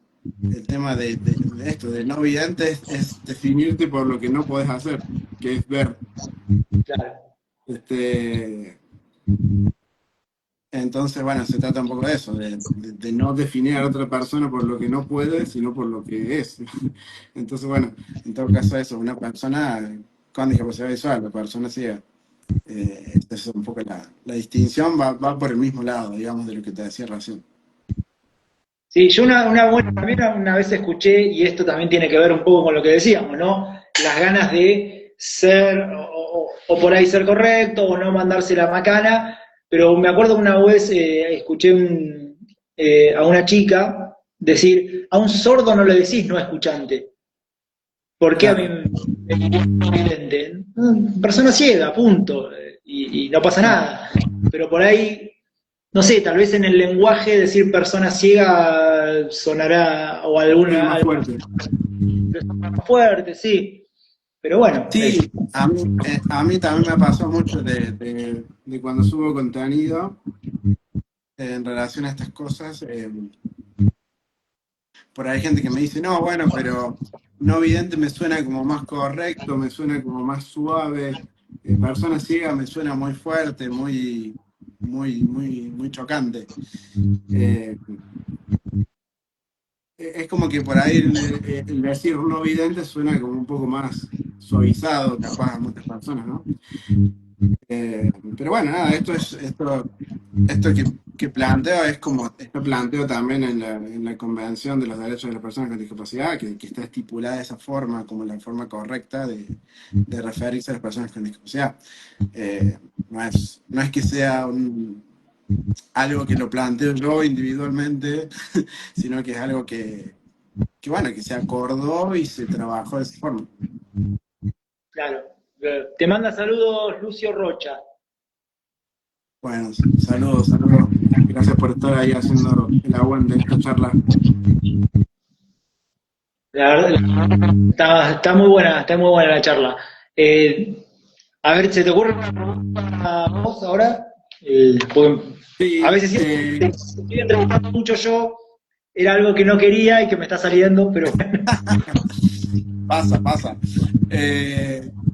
el tema de esto, de no vidente, es definirte por lo que no podés hacer, que es ver. Claro, Este, entonces, bueno, se trata un poco de eso, de no definir a otra persona por lo que no puede, sino por lo que es. Entonces, bueno, en todo caso eso, una persona con discapacidad visual, la persona ciega. Esa es un poco la distinción, va por el mismo lado, digamos, de lo que te decía recién. sí, yo una buena también una vez escuché, y esto también tiene que ver un poco con lo que decíamos, ¿no? Las ganas de ser, o por ahí ser correcto, o no mandarse la macana, pero me acuerdo una vez escuché a una chica decir, a un sordo no le decís no escuchante. ¿Por qué a mí Claro, me evidente? Persona ciega, punto, y no pasa claro, nada. Pero por ahí no sé, tal vez en el lenguaje decir persona ciega sonará o sí, alguna más algo fuerte. más fuerte, sí. Pero bueno, Sí, a mí también me pasó mucho de cuando subo contenido en relación a estas cosas. Por ahí hay gente que me dice, no, bueno, pero no vidente me suena como más correcto, me suena como más suave. Persona ciega me suena muy fuerte, muy chocante. Eh, es como que por ahí el decir no vidente suena como un poco más suavizado, capaz a muchas personas, ¿no? Pero bueno, nada, esto que planteo es como esto planteo también en la Convención de los Derechos de las Personas con Discapacidad, que está estipulada de esa forma como la forma correcta de referirse a las personas con discapacidad. No es que sea algo que lo planteo yo individualmente, sino que es algo bueno, que se acordó y se trabajó de esa forma. claro. Te manda saludos Lucio Rocha. Bueno, saludos, saludos. Gracias por estar ahí haciendo el aguante de esta charla. La verdad, está muy buena la charla. Eh, a ver, ¿se te ocurre una pregunta a vos ahora? Porque a Sí, veces siento que estoy entrevistando mucho yo, era algo que no quería y que me está saliendo, pero bueno. pasa, pasa.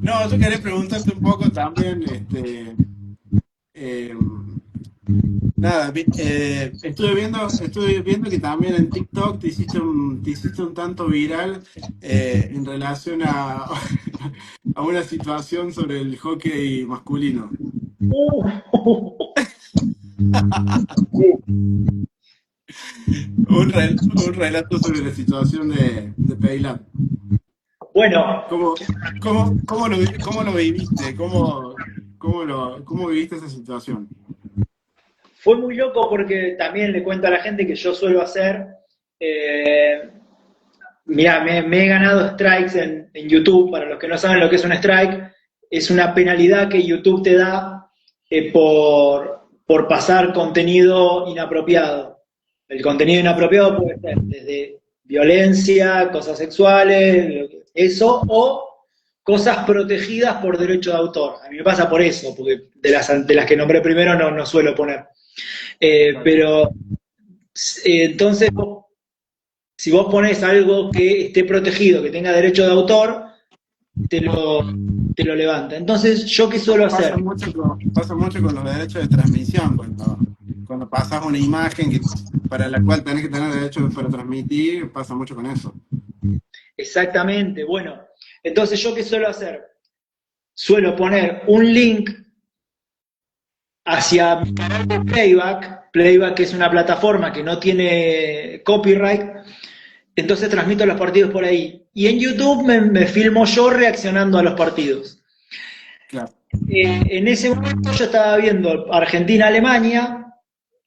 No, yo quería preguntarte un poco también, eh, nada, estuve viendo que también en TikTok te hiciste un tanto viral en relación a una situación sobre el hockey masculino. Un relato sobre la situación de Peilat. Bueno, Cómo lo viviste? ¿Cómo viviste esa situación? fue muy loco porque también le cuento a la gente que yo suelo hacer, eh, mirá, me he ganado strikes en YouTube. Para los que no saben lo que es un strike, es una penalidad que YouTube te da por pasar contenido inapropiado. El contenido inapropiado puede ser desde violencia, cosas sexuales, eso, o cosas protegidas por derecho de autor. A mí me pasa por eso, porque de las que nombré primero no suelo poner. Pero entonces, si vos pones algo que esté protegido, que tenga derecho de autor, te lo, te lo levanta. Entonces, ¿yo qué suelo hacer? Pasa mucho con los derechos de transmisión, cuando pasas una imagen para la cual tenés que tener derechos para transmitir, pasa mucho con eso. Exactamente, bueno. Entonces, ¿yo qué suelo hacer? Suelo poner un link hacia mi canal de Playback es una plataforma que no tiene copyright, entonces transmito los partidos por ahí. Y en YouTube me filmo yo reaccionando a los partidos. Claro. En ese momento yo estaba viendo Argentina-Alemania,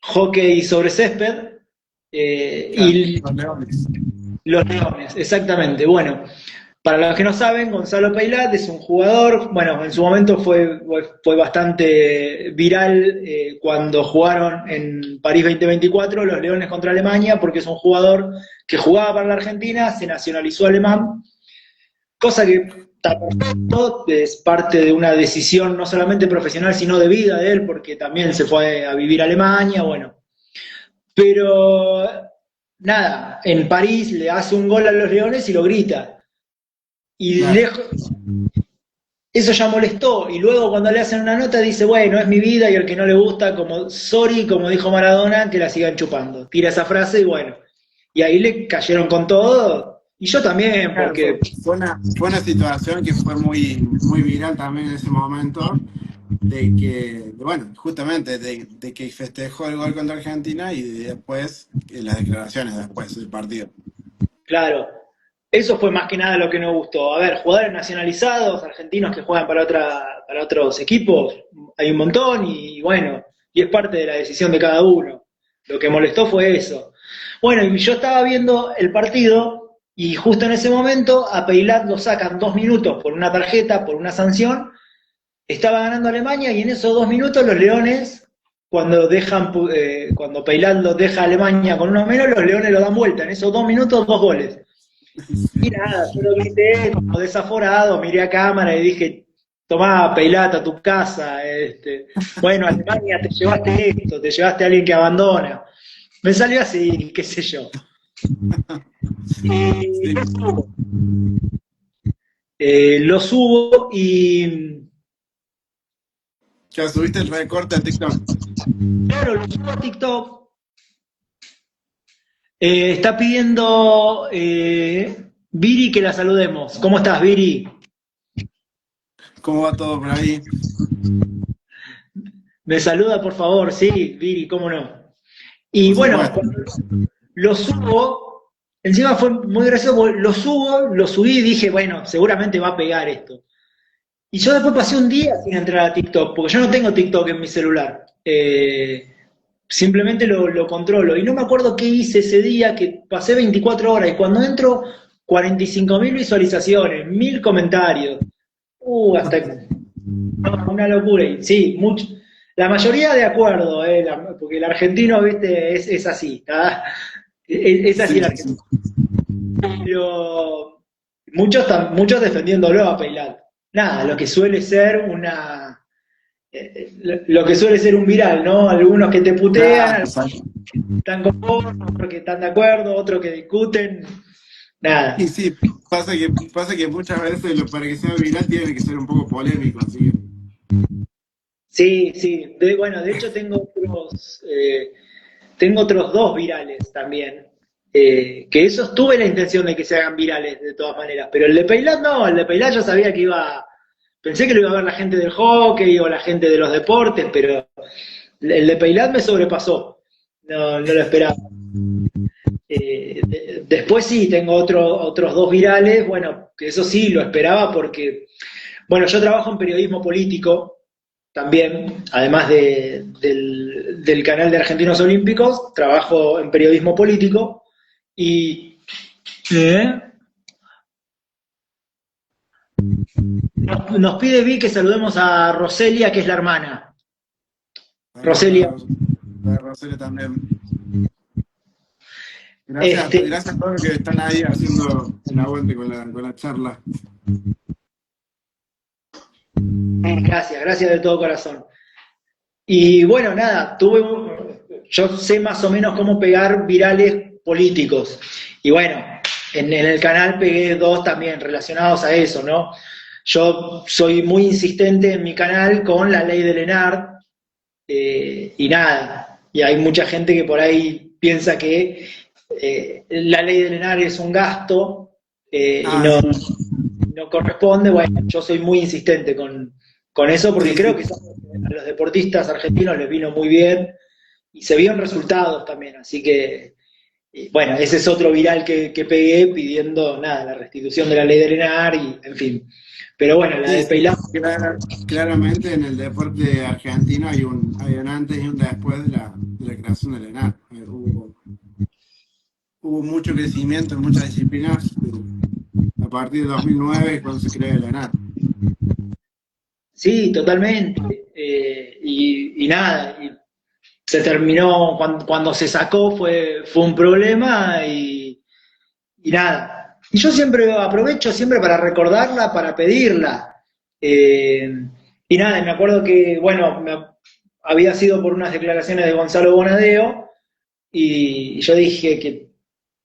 hockey sobre césped, Claro, y los Leones. los Leones, exactamente. Bueno, para los que no saben, Gonzalo Peilat es un jugador, bueno, en su momento fue bastante viral cuando jugaron en París 2024 los Leones contra Alemania, porque es un jugador que jugaba para la Argentina, se nacionalizó alemán, cosa que está perfecto, es parte de una decisión no solamente profesional, sino de vida de él, porque también se fue a vivir a Alemania, bueno. Pero nada, en París le hace un gol a los Leones y lo grita. Y Claro. lejos, eso ya molestó. Y luego cuando le hacen una nota dice, bueno, es mi vida y al que no le gusta, como sorry, como dijo Maradona, que la sigan chupando. Tira esa frase y bueno. Y ahí le cayeron con todo. Y yo también, Claro, porque, fue una situación que fue muy viral también en ese momento, bueno, justamente de que festejó el gol contra Argentina y después las declaraciones después del partido. claro, eso fue más que nada lo que no gustó. A ver, jugadores nacionalizados, argentinos que juegan para otros equipos, hay un montón y bueno, y es parte de la decisión de cada uno. Lo que molestó fue eso. Bueno, y yo estaba viendo el partido y justo en ese momento a Peilat lo sacan 2 minutos por una tarjeta, por una sanción. Estaba ganando Alemania y en esos 2 minutos los Leones, cuando Peilat los deja a Alemania con uno menos, los Leones lo dan vuelta. En esos 2 minutos, 2 goles. Y nada, yo lo grité como desaforado, miré a cámara y dije, tomá, Peilat, a tu casa. Bueno, Alemania, te llevaste esto, te llevaste a alguien que abandona. Me salió así, qué sé yo. Y Sí. lo subo y Ya subiste el recorte a TikTok. claro, lo subo a TikTok. Está pidiendo Viri que la saludemos. ¿Cómo estás, Viri? ¿Cómo va todo por ahí? Me saluda, por favor. Sí, Viri, cómo no. Y Por bueno, supuesto. cuando lo subo, encima fue muy gracioso, porque lo subí y dije, bueno, seguramente va a pegar esto. Y yo después pasé un día sin entrar a TikTok, porque yo no tengo TikTok en mi celular. Simplemente lo controlo. Y no me acuerdo qué hice ese día, que pasé 24 horas y cuando entro, 45.000 visualizaciones, 1.000 comentarios. Hasta no, una locura. Y sí, la mayoría de acuerdo, porque el argentino, viste, es así, ¿tá? Es así Sí, el sí. argentino. Pero muchos defendiéndolo a Peilat. Nada, lo que suele ser un viral, ¿no? Algunos que te putean, Claro, algunos que están con vos, otros que están de acuerdo, otros que discuten. y Nada. sí, pasa que muchas veces para que sea viral tiene que ser un poco polémico, así que. Sí, sí. Bueno, de hecho tengo otros dos virales también. Que esos tuve la intención de que se hagan virales de todas maneras. Pero el de Peilat no, el de Peilat yo sabía pensé que lo iba a ver la gente del hockey o la gente de los deportes, pero El de Peilat me sobrepasó, no lo esperaba. Después sí, tengo otros dos virales, bueno, que eso sí lo esperaba porque, bueno, yo trabajo en periodismo político también, además del canal de Argentinos Olímpicos, trabajo en periodismo político y ¿eh? Nos pide Vi que saludemos a Roselia, que es la hermana. Roselia. Para Rosario también. Gracias a todos los que están ahí haciendo el aguante con la charla. Gracias de todo corazón. Y bueno, nada, yo sé más o menos cómo pegar virales políticos. Y bueno, en el canal pegué dos también relacionados a eso, ¿no? Yo soy muy insistente en mi canal con la ley de Lenart, y nada, y hay mucha gente que por ahí piensa que la ley de Lenart es un gasto y no corresponde. Bueno, yo soy muy insistente con eso porque creo que a los deportistas argentinos les vino muy bien y se vieron resultados también, así que bueno, ese es otro viral que pegué pidiendo nada, la restitución de la ley de Lenart y en fin. Pero bueno, la de Peilat. Claramente en el deporte argentino hay un antes y un después de la creación de Lenart. Hubo mucho crecimiento en muchas disciplinas a partir de 2009 cuando se crea Lenart. Sí, totalmente. Y nada, y se terminó, cuando se sacó fue un problema y nada. Y yo siempre aprovecho siempre para recordarla, para pedirla. Y nada, me acuerdo que, bueno, había sido por unas declaraciones de Gonzalo Bonadeo y yo dije que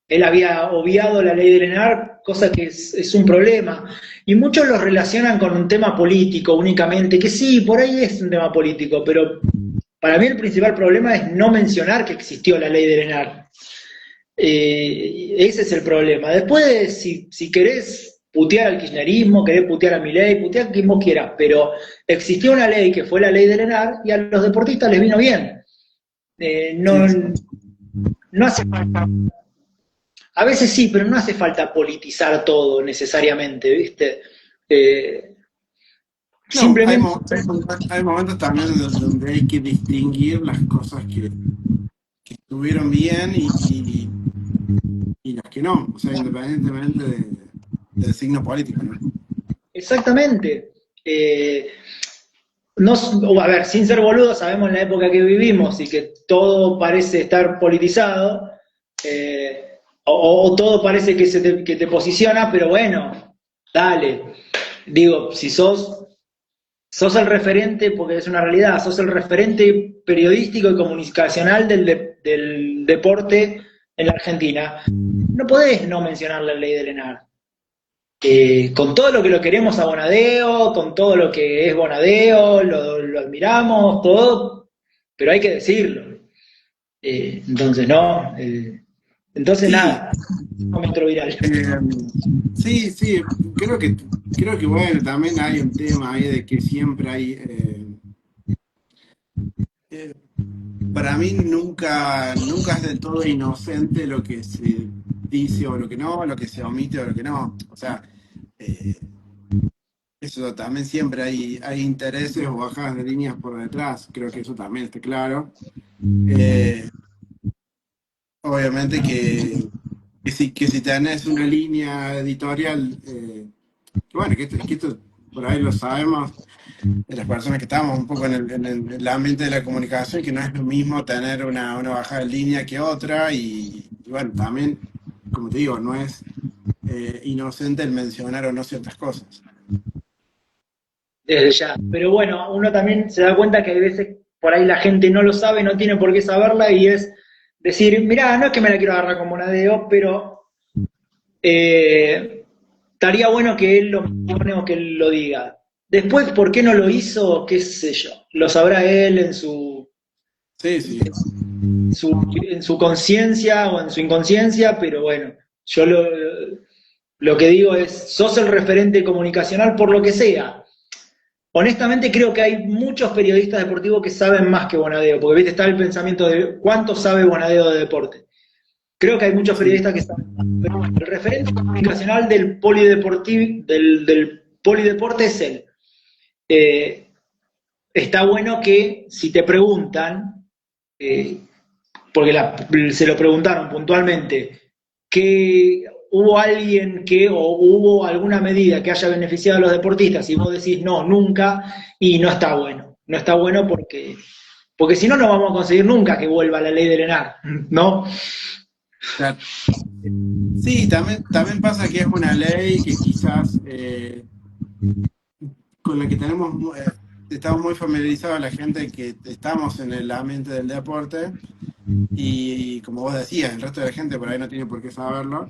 él había obviado la ley de Lenart, cosa que es un problema. Y muchos lo relacionan con un tema político únicamente, que sí, por ahí es un tema político, pero para mí el principal problema es no mencionar que existió la ley de Lenart. Ese es el problema. Después, si querés putear al kirchnerismo, querés putear a Milei, putear a quien vos quieras, pero existió una ley que fue la ley de Lenart y a los deportistas les vino bien. No hace falta. A veces sí, pero no hace falta politizar todo necesariamente, ¿viste? Simplemente. Hay momentos también donde hay que distinguir las cosas que estuvieron bien y las que no, o sea, independientemente del signo político, ¿no? Exactamente. A ver, sin ser boludos, sabemos la época que vivimos y que todo parece estar politizado, o todo parece que te posiciona, pero bueno, dale. Digo, si sos el referente, porque es una realidad, sos el referente periodístico y comunicacional del deporte en la Argentina, no podés no mencionar la ley de Lenart. Con todo lo que lo queremos a Bonadeo, con todo lo que es Bonadeo, lo admiramos, todo, pero hay que decirlo. Entonces, no. Entonces, Sí. nada, momento viral. Sí, creo que bueno, también hay un tema ahí de que siempre hay. Para mí nunca es del todo inocente lo que se dice o lo que no, lo que se omite o lo que no. O sea, eso también siempre hay intereses o bajadas de líneas por detrás. Creo que eso también está claro. Obviamente que si tenés una línea editorial, bueno, que esto por ahí lo sabemos de las personas que estamos un poco en el ambiente de la comunicación, que no es lo mismo tener una bajada de línea que otra, y bueno, también, como te digo, no es inocente el mencionar o no ciertas cosas. Desde ya. Pero bueno, uno también se da cuenta que hay veces por ahí la gente no lo sabe, no tiene por qué saberla, y es decir, mirá, no es que me la quiero agarrar como Bonadeo, pero estaría bueno que él lo mencione o que él lo diga. Después, ¿por qué no lo hizo? ¿Qué sé yo? Lo sabrá él en su en su conciencia o en su inconsciencia, pero bueno, yo lo que digo es, sos el referente comunicacional por lo que sea. honestamente creo que hay muchos periodistas deportivos que saben más que Bonadeo, porque viste, está el pensamiento de cuánto sabe Bonadeo de deporte. Creo que hay muchos Sí, periodistas que saben más, pero bueno, el referente comunicacional del polideportivo, del polideporte es él. Eh, Está bueno que si te preguntan, eh, porque se lo preguntaron puntualmente, que hubo alguien que, o hubo alguna medida que haya beneficiado a los deportistas, y vos decís no, nunca, y no está bueno. No está bueno porque si no, no vamos a conseguir nunca que vuelva la ley del ENAR, ¿no? claro. Sí, también pasa que es una ley que quizás con la que estamos muy familiarizados la gente que estamos en el ambiente del deporte y como vos decías, el resto de la gente por ahí no tiene por qué saberlo,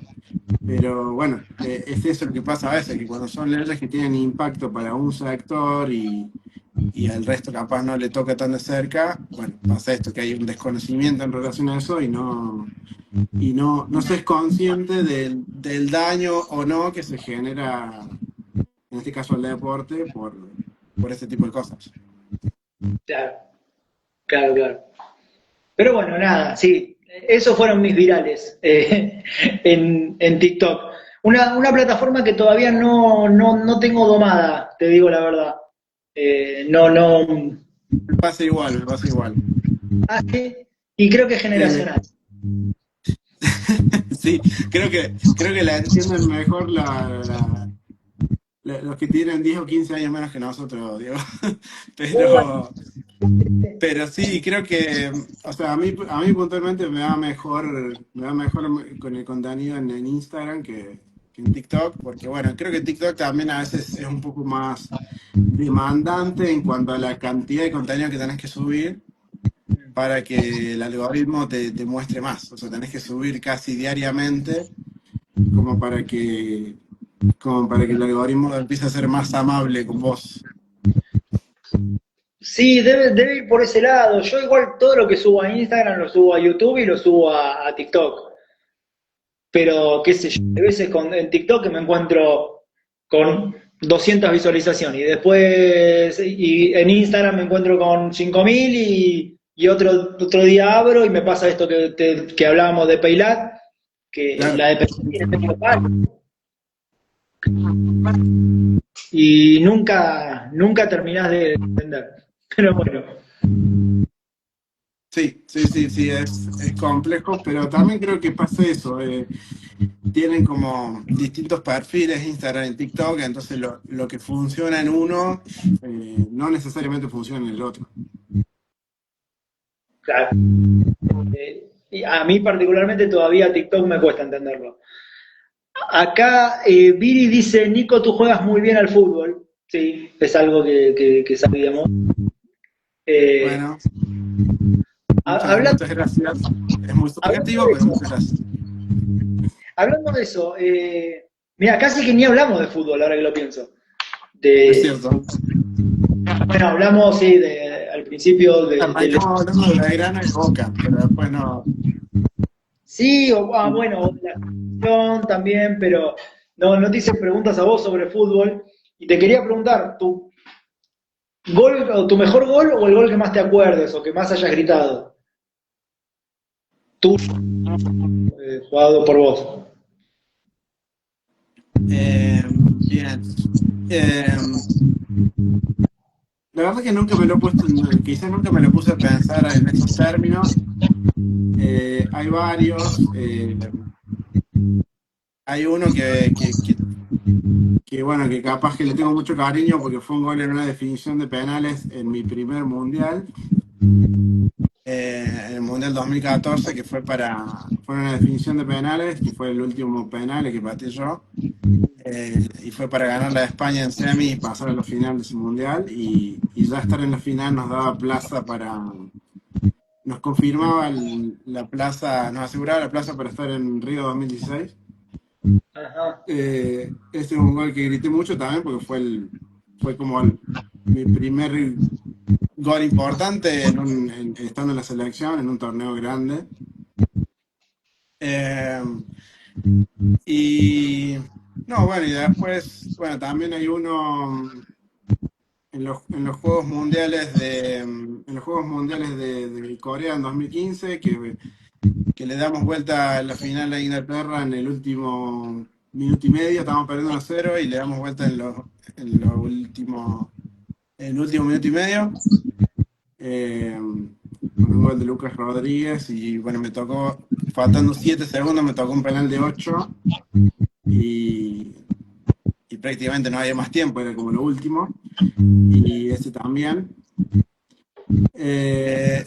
pero bueno, es eso lo que pasa a veces, que cuando son leyes que tienen impacto para un sector y al resto capaz no le toca tan de cerca, bueno, pasa esto, que hay un desconocimiento en relación a eso y no se es consciente del daño o no que se genera, en este caso al deporte, por este tipo de cosas. Claro, claro, claro. Pero bueno, nada, sí, esos fueron mis virales en TikTok. Una plataforma que todavía no tengo domada, te digo la verdad. No, no. Me pasa igual, me pasa igual. Hace, y creo que es Eh, generacional. sí, creo que la entienden mejor los que tienen 10 o 15 años menos que nosotros, Diego. Pero, pero sí, creo que, o sea, a mí puntualmente me va mejor con el contenido en Instagram que en TikTok, porque bueno, creo que TikTok también a veces es un poco más demandante en cuanto a la cantidad de contenido que tenés que subir para que el algoritmo te muestre más. O sea, tenés que subir casi diariamente como para que, como para que el algoritmo empiece a ser más amable con vos. Sí, debe ir por ese lado. Yo igual todo lo que subo a Instagram lo subo a YouTube y lo subo a TikTok. Pero qué sé yo, a veces en TikTok me encuentro con 200 visualizaciones y después en Instagram me encuentro con 5.000 y otro día abro y me pasa esto que hablábamos de Paylat, que Claro. la de Paylat tiene medio palo y nunca terminás de entender. Pero bueno, Sí, sí, sí, sí, es complejo, pero también creo que pasa eso. Tienen como distintos perfiles Instagram y TikTok, entonces lo que funciona en uno no necesariamente funciona en el otro. claro. Y a mí particularmente todavía TikTok me cuesta entenderlo. Acá Viri dice, Nico, tú juegas muy bien al fútbol. Sí, es algo que sabíamos. Eh, Bueno, muchas, hablando, muchas gracias. Es muy hablando subjetivo, de pero eso, muchas gracias. hablando de eso, mira, casi que ni hablamos de fútbol ahora que lo pienso. Es De, cierto. bueno, hablamos, sí, al principio Arrancamos hablando de Belgrano y Boca, pero después no. sí, bueno, o de la selección también, pero no te hice preguntas a vos sobre fútbol. Y te quería preguntar, ¿gol, o tu mejor gol o el gol que más te acuerdes o que más hayas gritado? Tú, jugado por vos. Bien. Eh, la verdad que nunca me lo he puesto, quizás nunca me lo puse a pensar en esos términos. Hay varios. Hay uno bueno, que capaz que le tengo mucho cariño porque fue un gol en una definición de penales en mi primer mundial, en el Mundial 2014, que fue una definición de penales, que fue el último penal que pateé yo, y fue para ganar la de España en semi y pasar a la final de ese mundial, y ya estar en la final nos daba plaza nos confirmaba la plaza, nos aseguraba la plaza para estar en Río 2016. Ajá. Este es un gol que grité mucho también porque fue como mi primer gol importante estando en la selección, en un torneo grande. Eh, y no, bueno, y después, bueno, también hay uno, en los Juegos Mundiales de Corea en 2015, que le damos vuelta a la final a Inglaterra en el último minuto y medio, estábamos perdiendo 1-0 y le damos vuelta en el último minuto y medio, con un gol de Lucas Rodríguez, y bueno, me tocó, faltando 7 segundos, me tocó un penal de 8 y, y prácticamente no había más tiempo, era como lo último, y ese también.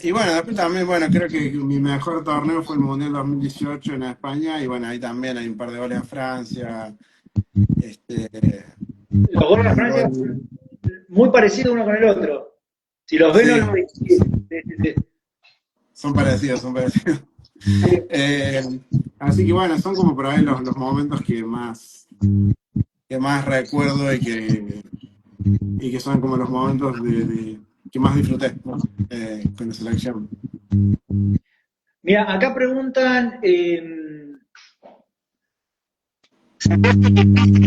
Y bueno, después también, bueno, creo que mi mejor torneo fue el Mundial 2018 en España, y bueno, ahí también hay un par de goles a Francia, este, Los goles de un Francia gol, muy parecidos uno con el otro. Si los ven, no sí, los distinguen. Sí, sí, sí. son parecidos, son parecidos. Eh, Así que bueno, son como por ahí los momentos que más recuerdo y que son como los momentos que más disfruté, ¿no? Con la selección. Mira, acá preguntan,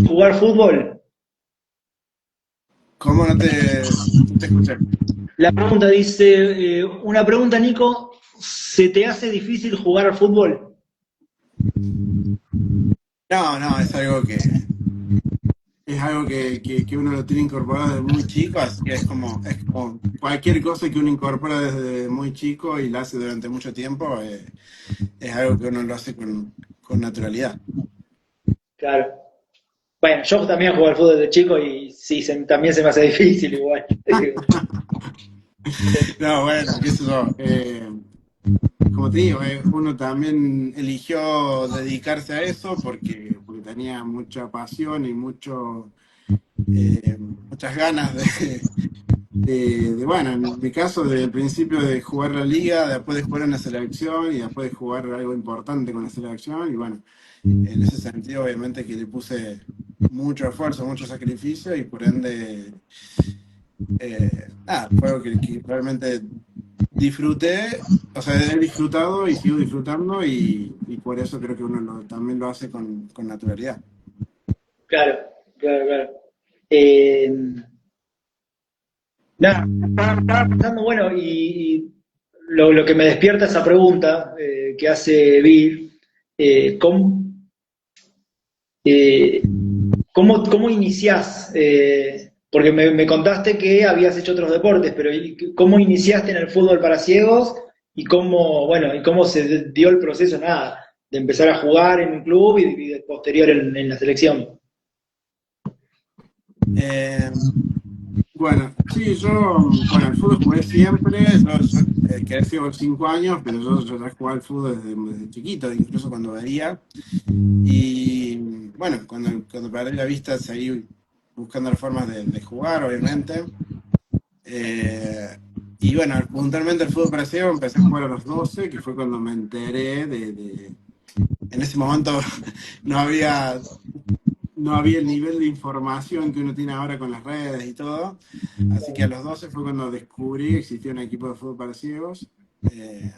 ¿jugar fútbol? ¿Cómo no te escuché? La pregunta dice, una pregunta, Nico, ¿se te hace difícil jugar al fútbol? No, no, es algo que uno lo tiene incorporado desde muy chico, así que es como cualquier cosa que uno incorpora desde muy chico y la hace durante mucho tiempo, es algo que uno lo hace con naturalidad. Claro. Bueno, yo también juego al fútbol de chico y sí, también se me hace difícil igual. No, bueno, qué sé yo. Como te digo, uno también eligió dedicarse a eso porque tenía mucha pasión y muchas ganas bueno, en mi caso, desde el principio de jugar la liga, después de jugar en la selección y después de jugar algo importante con la selección. Y bueno, en ese sentido, obviamente que le puse mucho esfuerzo, mucho sacrificio y por ende, nada, fue algo que realmente disfruté, o sea, he disfrutado y sigo disfrutando y por eso creo que uno también lo hace con naturalidad. Claro, claro, claro. Eh, Nada, estaba pensando, bueno, y lo que me despierta esa pregunta que hace Bill, ¿cómo, eh, cómo iniciás? Porque me contaste que habías hecho otros deportes, pero ¿cómo iniciaste en el fútbol para ciegos? Y cómo, bueno, y cómo se dio el proceso, nada, de empezar a jugar en un club y de posterior en la selección. Eh, Bueno, sí, bueno, el fútbol jugué siempre, crecí a los 5 años, pero yo ya jugaba al fútbol desde chiquito, incluso cuando veía. Y bueno, cuando perdí la vista seguí buscando las formas de jugar, obviamente. Eh, y bueno, puntualmente el fútbol para ciego empecé a jugar a los 12, que fue cuando me enteré en ese momento no había no había el nivel de información que uno tiene ahora con las redes y todo. Así que a los 12 fue cuando descubrí que existía un equipo de fútbol para ciegos. Eh,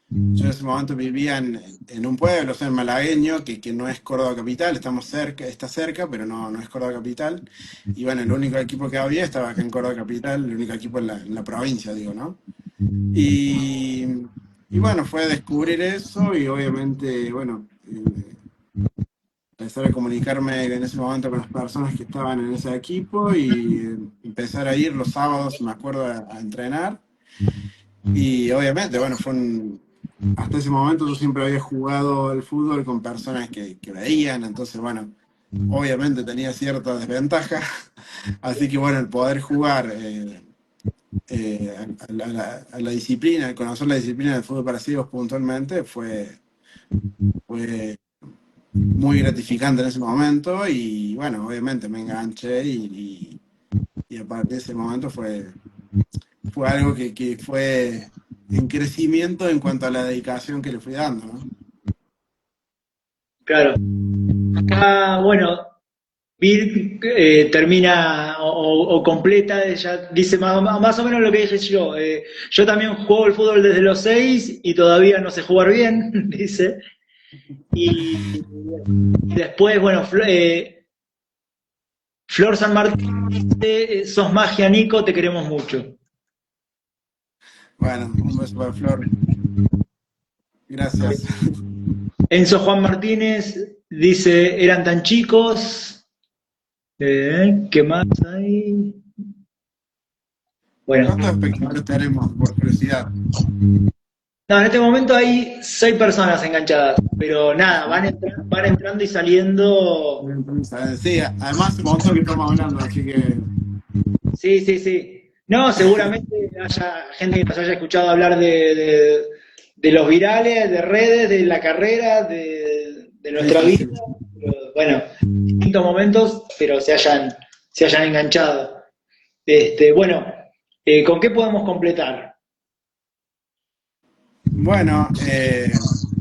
yo en ese momento vivía en un pueblo, o sea, en Malagueño, que no es Córdoba Capital, estamos cerca, está cerca, pero no es Córdoba Capital. Y bueno, el único equipo que había estaba acá en Córdoba Capital, el único equipo en la provincia, digo, ¿no? Y, y bueno, fue descubrir eso y obviamente, bueno, empezar a comunicarme en ese momento con las personas que estaban en ese equipo y empezar a ir los sábados, me acuerdo, a entrenar. Y obviamente, bueno, hasta ese momento yo siempre había jugado al fútbol con personas que veían, entonces, bueno, obviamente tenía cierta desventaja. Así que, bueno, el poder jugar a la disciplina, conocer la disciplina del fútbol para ciegos puntualmente fue muy gratificante en ese momento y bueno, obviamente me enganché y a partir de ese momento fue algo que fue en crecimiento en cuanto a la dedicación que le fui dando, ¿no? Claro. Acá, bueno, Bill termina o completa, ya dice más o menos lo que dije yo. Yo también juego el fútbol desde los 6 y todavía no sé jugar bien, dice. Y después, bueno, Flor San Martín dice, sos magia, Nico, te queremos mucho. Bueno, un beso para Flor. Gracias. Enzo Juan Martínez dice, eran tan chicos. ¿Qué más hay? Bueno, ¿Cuántos espectadores tenemos, por curiosidad? no, en este momento hay 6 personas enganchadas, pero nada, van entrando y saliendo. Sí, además un montón que estamos hablando, así que... Sí, sí, sí. No, seguramente haya gente que nos haya escuchado hablar de los virales, de redes, de la carrera, de Sí, nuestra sí, vida. sí. Pero, bueno, distintos momentos, pero se hayan enganchado. Bueno, ¿con qué podemos completar? Bueno,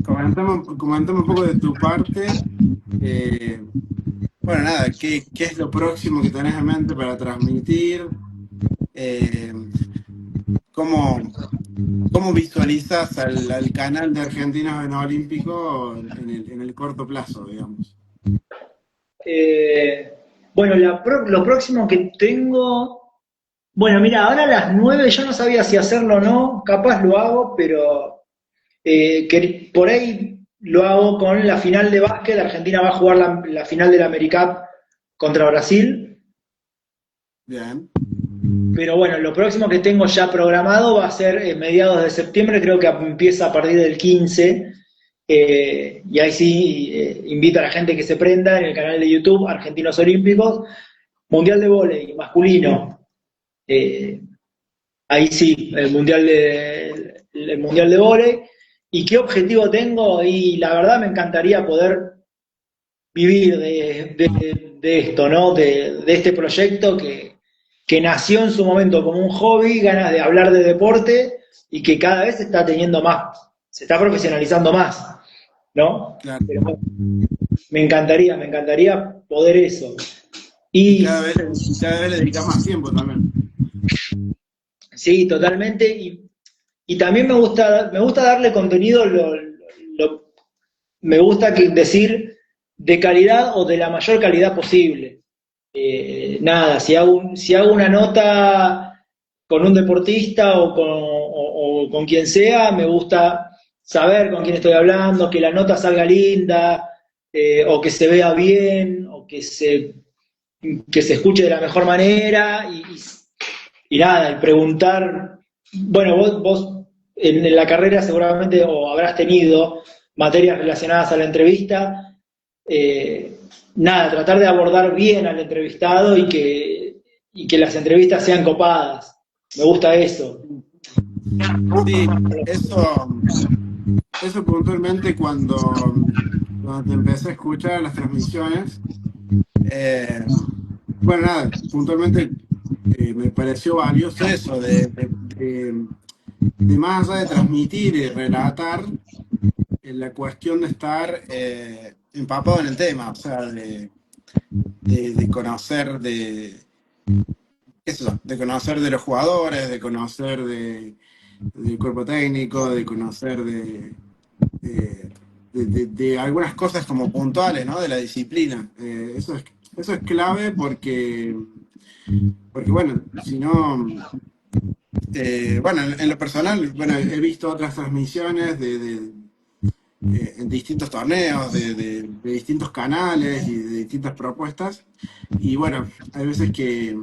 comentame un poco de tu parte. Eh, bueno, nada, ¿qué es lo próximo que tenés en mente para transmitir? Eh, ¿cómo, cómo visualizas al canal de Argentinos en Olímpico en el corto plazo, digamos? Eh, bueno, lo próximo que tengo. Bueno, mira, ahora a las 9 yo no sabía si hacerlo o no, capaz lo hago, pero que por ahí lo hago con la final de básquet. Argentina va a jugar la final del AmeriCup contra Brasil. Bien, Pero bueno, lo próximo que tengo ya programado va a ser mediados de septiembre, creo que empieza a partir del 15. Y ahí sí invito a la gente que se prenda en el canal de YouTube Argentinos Olímpicos, Mundial de Vóley masculino. Eh, Ahí sí, el mundial de vóley. ¿Y qué objetivo tengo? Y la verdad me encantaría poder vivir de esto, ¿no? De este proyecto que nació en su momento como un hobby, ganas de hablar de deporte y que cada vez se está teniendo más, se está profesionalizando más, ¿no? claro. Pero bueno, me encantaría poder eso. Y Y cada vez le dedicas más tiempo también. sí, totalmente. Y también me gusta darle contenido, me gusta decir de calidad o de la mayor calidad posible. Nada, si hago una nota con un deportista o con quien sea, me gusta saber con quién estoy hablando, que la nota salga linda, o que se vea bien, o que se escuche de la mejor manera, y nada, y preguntar, bueno, vos en la carrera seguramente o habrás tenido materias relacionadas a la entrevista, eh, nada, tratar de abordar bien al entrevistado y que las entrevistas sean copadas. Me gusta eso. Sí, eso puntualmente cuando te empecé a escuchar las transmisiones, eh, bueno, nada, puntualmente me pareció valioso eso, de más allá de transmitir y relatar, la cuestión de estar empapado en el tema, o sea, de conocer qué sé yo, de conocer de los jugadores, de conocer del cuerpo técnico, de conocer de, de algunas cosas como puntuales, ¿no? De la disciplina. Eso es clave porque bueno, si no, bueno, en lo personal, bueno, he visto otras transmisiones en distintos torneos, de distintos canales y de distintas propuestas, y bueno, hay veces que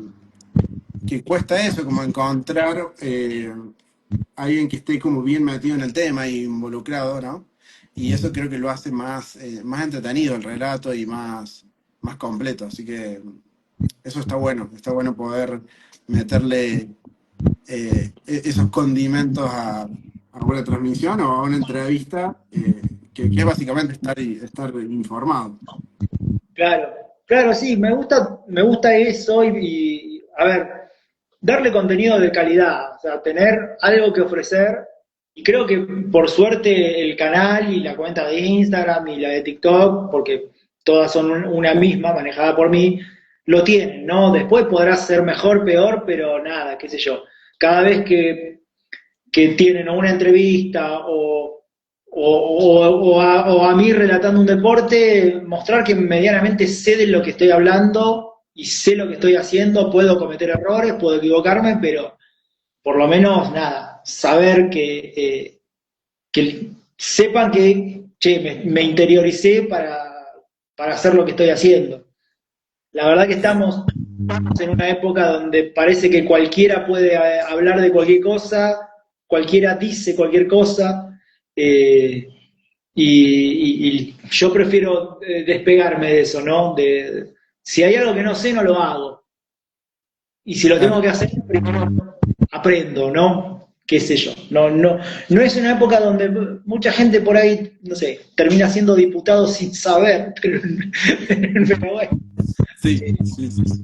cuesta eso, como encontrar alguien que esté como bien metido en el tema y involucrado, ¿no? Y eso creo que lo hace más entretenido el relato y más completo. Así que eso está bueno poder meterle esos condimentos a una transmisión o a una entrevista, que es básicamente estar informado. Claro, claro, sí, me gusta eso a ver, darle contenido de calidad, o sea, tener algo que ofrecer. Y creo que por suerte el canal y la cuenta de Instagram y la de TikTok, porque todas son una misma, manejada por mí, lo tienen, ¿no? Después podrá ser mejor, peor, pero nada, qué sé yo. Cada vez que tienen o una entrevista o a mí relatando un deporte, mostrar que medianamente sé de lo que estoy hablando y sé lo que estoy haciendo, puedo cometer errores, puedo equivocarme, pero por lo menos, nada, saber que sepan que, che, me interioricé para hacer lo que estoy haciendo. La verdad que Claro. estamos en una época donde parece que cualquiera puede hablar de cualquier cosa, cualquiera dice cualquier cosa, y yo prefiero despegarme de eso, ¿no? Si hay algo que no sé, no lo hago. Y si lo tengo Claro. que hacer, primero aprendo, ¿no? Qué sé yo. No es una época donde mucha gente por ahí, no sé, termina siendo diputado sin saber, pero bueno, Sí, sí, sí, sí.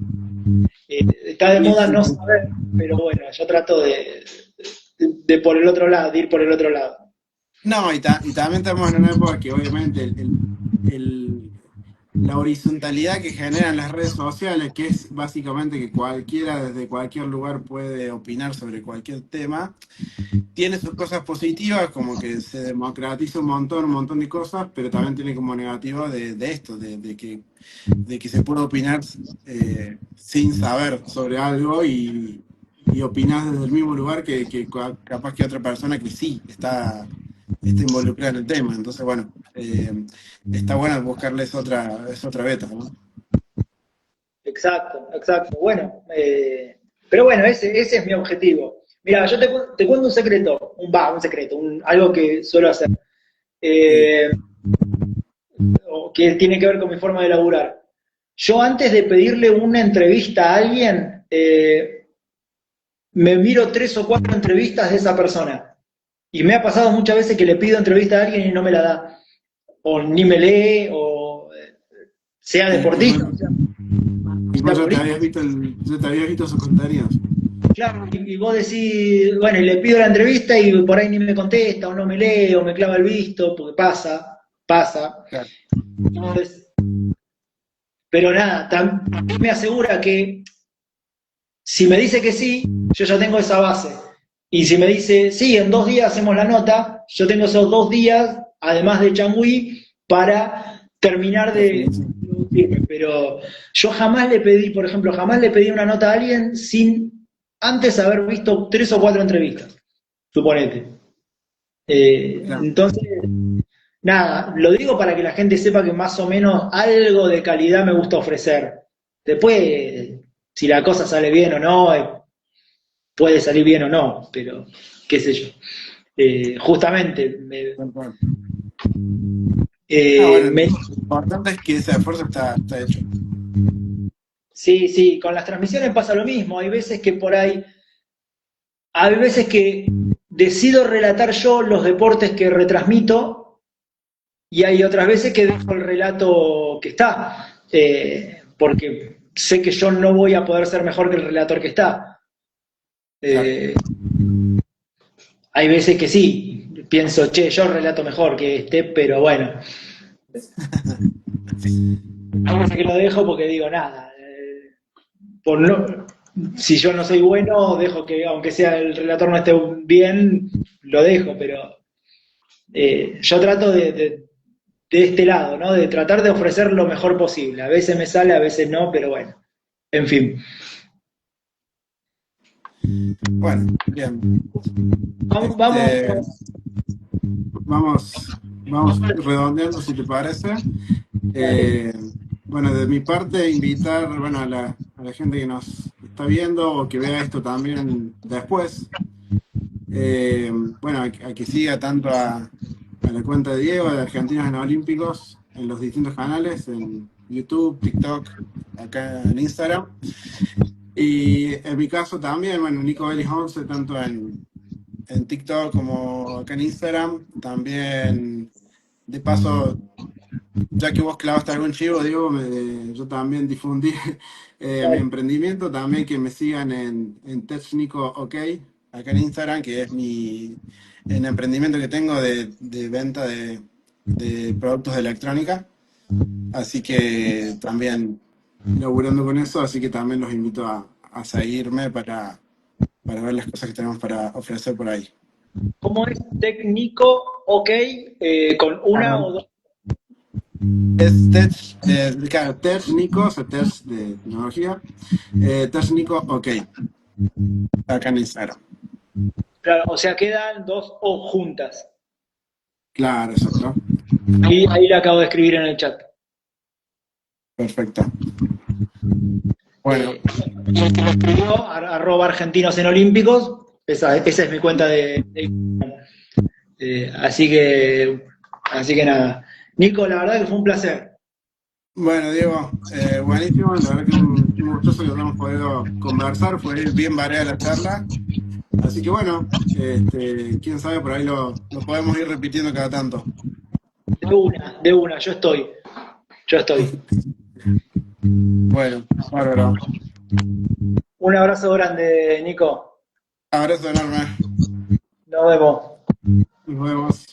está de Sí, moda sí, no sí. saber, pero bueno, yo trato de por el otro lado, de ir por el otro lado. No, y también estamos en una época que obviamente el- la horizontalidad que generan las redes sociales, que es básicamente que cualquiera desde cualquier lugar puede opinar sobre cualquier tema, tiene sus cosas positivas, como que se democratiza un montón de cosas, pero también tiene como negativo de esto, de que se puede opinar sin saber sobre algo y opinar desde el mismo lugar que capaz que otra persona que sí está involucrada en el tema. Entonces, bueno, está bueno buscarles es otra beta, ¿no? Exacto, exacto. Bueno, pero bueno, ese es mi objetivo. Mira, yo te cuento un secreto, un secreto, algo que suelo hacer, Sí. eh, o que tiene que ver con mi forma de laburar. Yo antes de pedirle una entrevista a alguien, me miro 3 o 4 entrevistas de esa persona. Y me ha pasado muchas veces que le pido entrevista a alguien y no me la da. O ni me lee, o sea Y deportista, vos sea político. ya te habías visto sus contenidos. Claro, y vos decís, bueno, y le pido la entrevista y por ahí ni me contesta, o no me lee, o me clava el visto, porque pasa. Claro. Entonces, pero nada, también me asegura que si me dice que sí, yo ya tengo esa base. Y si me dice, sí, en 2 días hacemos la nota, yo tengo esos 2 días, además de Changui, para terminar de Definición. producirme. Pero yo jamás le pedí, por ejemplo, jamás le pedí una nota a alguien sin antes haber visto 3 o 4 entrevistas, suponete. Claro. Entonces, nada, lo digo para que la gente sepa que más o menos algo de calidad me gusta ofrecer. Después, si la cosa sale bien o no, puede salir bien o no, pero qué sé yo. Justamente, Tal cual. Ah, eh, bueno, me- lo importante es que ese esfuerzo está hecho. sí, sí, con las transmisiones pasa lo mismo. Hay veces que decido relatar yo los deportes que retransmito y hay otras veces que dejo el relato que está, porque sé que yo no voy a poder ser mejor que el relator que está. Claro. Eh, Hay veces que sí, pienso, che, yo relato mejor que este, pero bueno, hay veces que lo dejo porque digo nada. Por no, si yo no soy bueno, dejo que, aunque sea el relator no esté bien, lo dejo, pero yo trato de este lado, ¿no? De tratar de ofrecer lo mejor posible. A veces me sale, a veces no, pero bueno, en fin. Bueno, bien. Vamos, vamos, Este, vamos redondeando si te parece. dale. Eh, bueno, de mi parte, invitar, bueno, a la gente que nos está viendo o que vea esto también después. Bueno, a que siga tanto a la cuenta de Diego, de Argentinos en Olímpicos, en los distintos canales, en YouTube, TikTok, acá en Instagram. Y en mi caso también, bueno, Nico Bellis 11, tanto en TikTok como acá en Instagram. También, de paso, ya que vos clavaste algún chivo, Diego, yo también difundí mi emprendimiento, también que me sigan en Técnico OK, acá en Instagram, que es el emprendimiento que tengo de venta de productos de electrónica. Así que también laburando con eso, así que también los invito a seguirme para ver las cosas que tenemos para ofrecer por ahí. ¿Cómo es técnico? Ok, con una Claro. o dos. Es claro, Tech Nico, o sea, Tech de tecnología. Tech Nico, ok. Acá en Instagram. Claro, o sea, quedan dos O juntas. Claro, exacto. Ahí la acabo de escribir en el chat. Perfecto. Bueno, Eh, y el que lo escribió, @argentinos en olímpicos, esa es mi cuenta así que nada. Nico, la verdad que fue un placer. bueno, Diego, buenísimo. La verdad que un gustoso que hayamos podido conversar. Fue bien variada la charla. Así que bueno, quién sabe, por ahí lo podemos ir repitiendo cada tanto. De una, yo estoy. Yo estoy. Bueno, bárbaro. Un abrazo grande, Nico. Abrazo enorme. Nos vemos. Nos vemos.